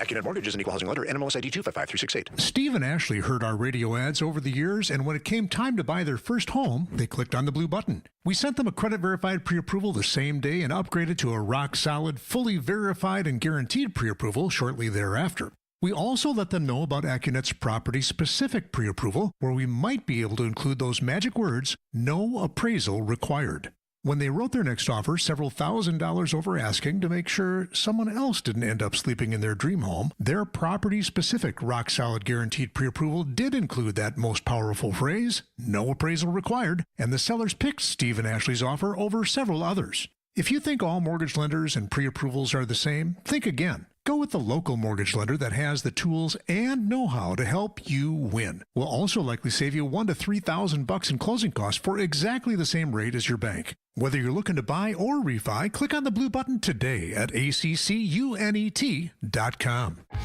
AccuNet Mortgage is an equal housing lender. NMLS ID 255368. Steve and Ashley heard our radio ads over the years, and when it came time to buy their first home, they clicked on the blue button. We sent them a credit-verified pre-approval the same day and upgraded to a rock-solid, fully verified and guaranteed pre-approval shortly thereafter. We also let them know about AccuNet's property-specific pre-approval, where we might be able to include those magic words, no appraisal required. When they wrote their next offer, several $1,000s over asking to make sure someone else didn't end up sleeping in their dream home, their property-specific rock-solid guaranteed pre-approval did include that most powerful phrase, no appraisal required, and the sellers picked Steve and Ashley's offer over several others. If you think all mortgage lenders and pre-approvals are the same, think again. Go with the local mortgage lender that has the tools and know-how to help you win. We'll also likely save you $1,000 to $3,000 in closing costs for exactly the same rate as your bank. Whether you're looking to buy or refi, click on the blue button today at accunet.com.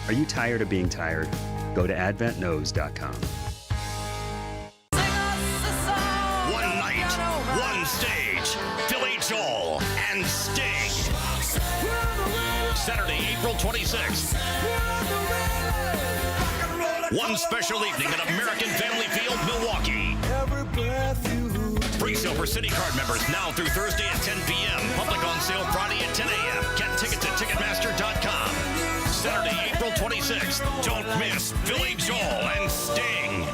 Are you tired of being tired? Go to adventknows.com. One night, one stage, Billy Joel and Sting. Saturday, April 26th. One special evening at American Family Field, Milwaukee. Free Silver City Card members now through Thursday at 10 p.m. Public on sale Friday at 10 a.m. Get tickets at Ticketmaster.com. Saturday, April 26th. Don't miss Billy Joel and Sting.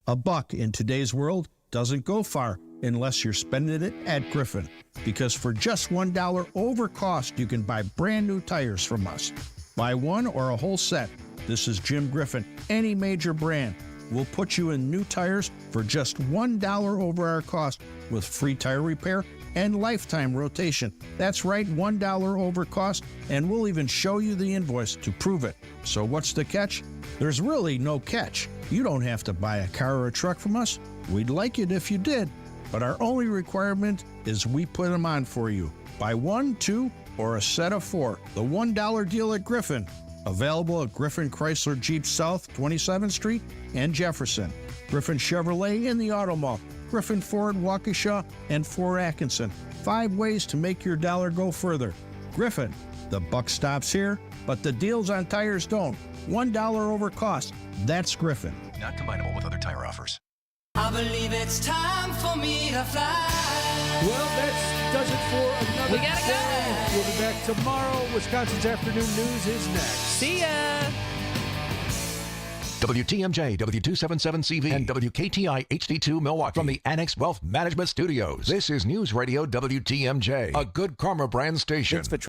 A buck in today's world doesn't go far unless you're spending it at Griffin. Because for just $1 over cost, you can buy brand new tires from us. Buy one or a whole set. This is Jim Griffin. Any major brand. We'll put you in new tires for just $1 over our cost with free tire repair and lifetime rotation. That's right, $1 over cost, and we'll even show you the invoice to prove it. So what's the catch? There's really no catch. You don't have to buy a car or a truck from us. We'd like it if you did. But our only requirement is we put them on for you. Buy one, two, or a set of four. The $1 deal at Griffin. Available at Griffin Chrysler Jeep South, 27th Street and Jefferson. Griffin Chevrolet in the Auto Mall. Griffin Ford, Waukesha, and Fort Atkinson. 5 ways to make your dollar go further. Griffin, the buck stops here, but the deals on tires don't. $1 over cost. That's Griffin. Not combinable with other tire offers. I believe it's time for me to fly. Well, that does it for another We gotta go. day. We'll be back tomorrow. Wisconsin's Afternoon News is next. See ya. WTMJ, W277CV, and WKTI HD2 Milwaukee from the Annex Wealth Management Studios. This is News Radio WTMJ, a Good Karma brand station.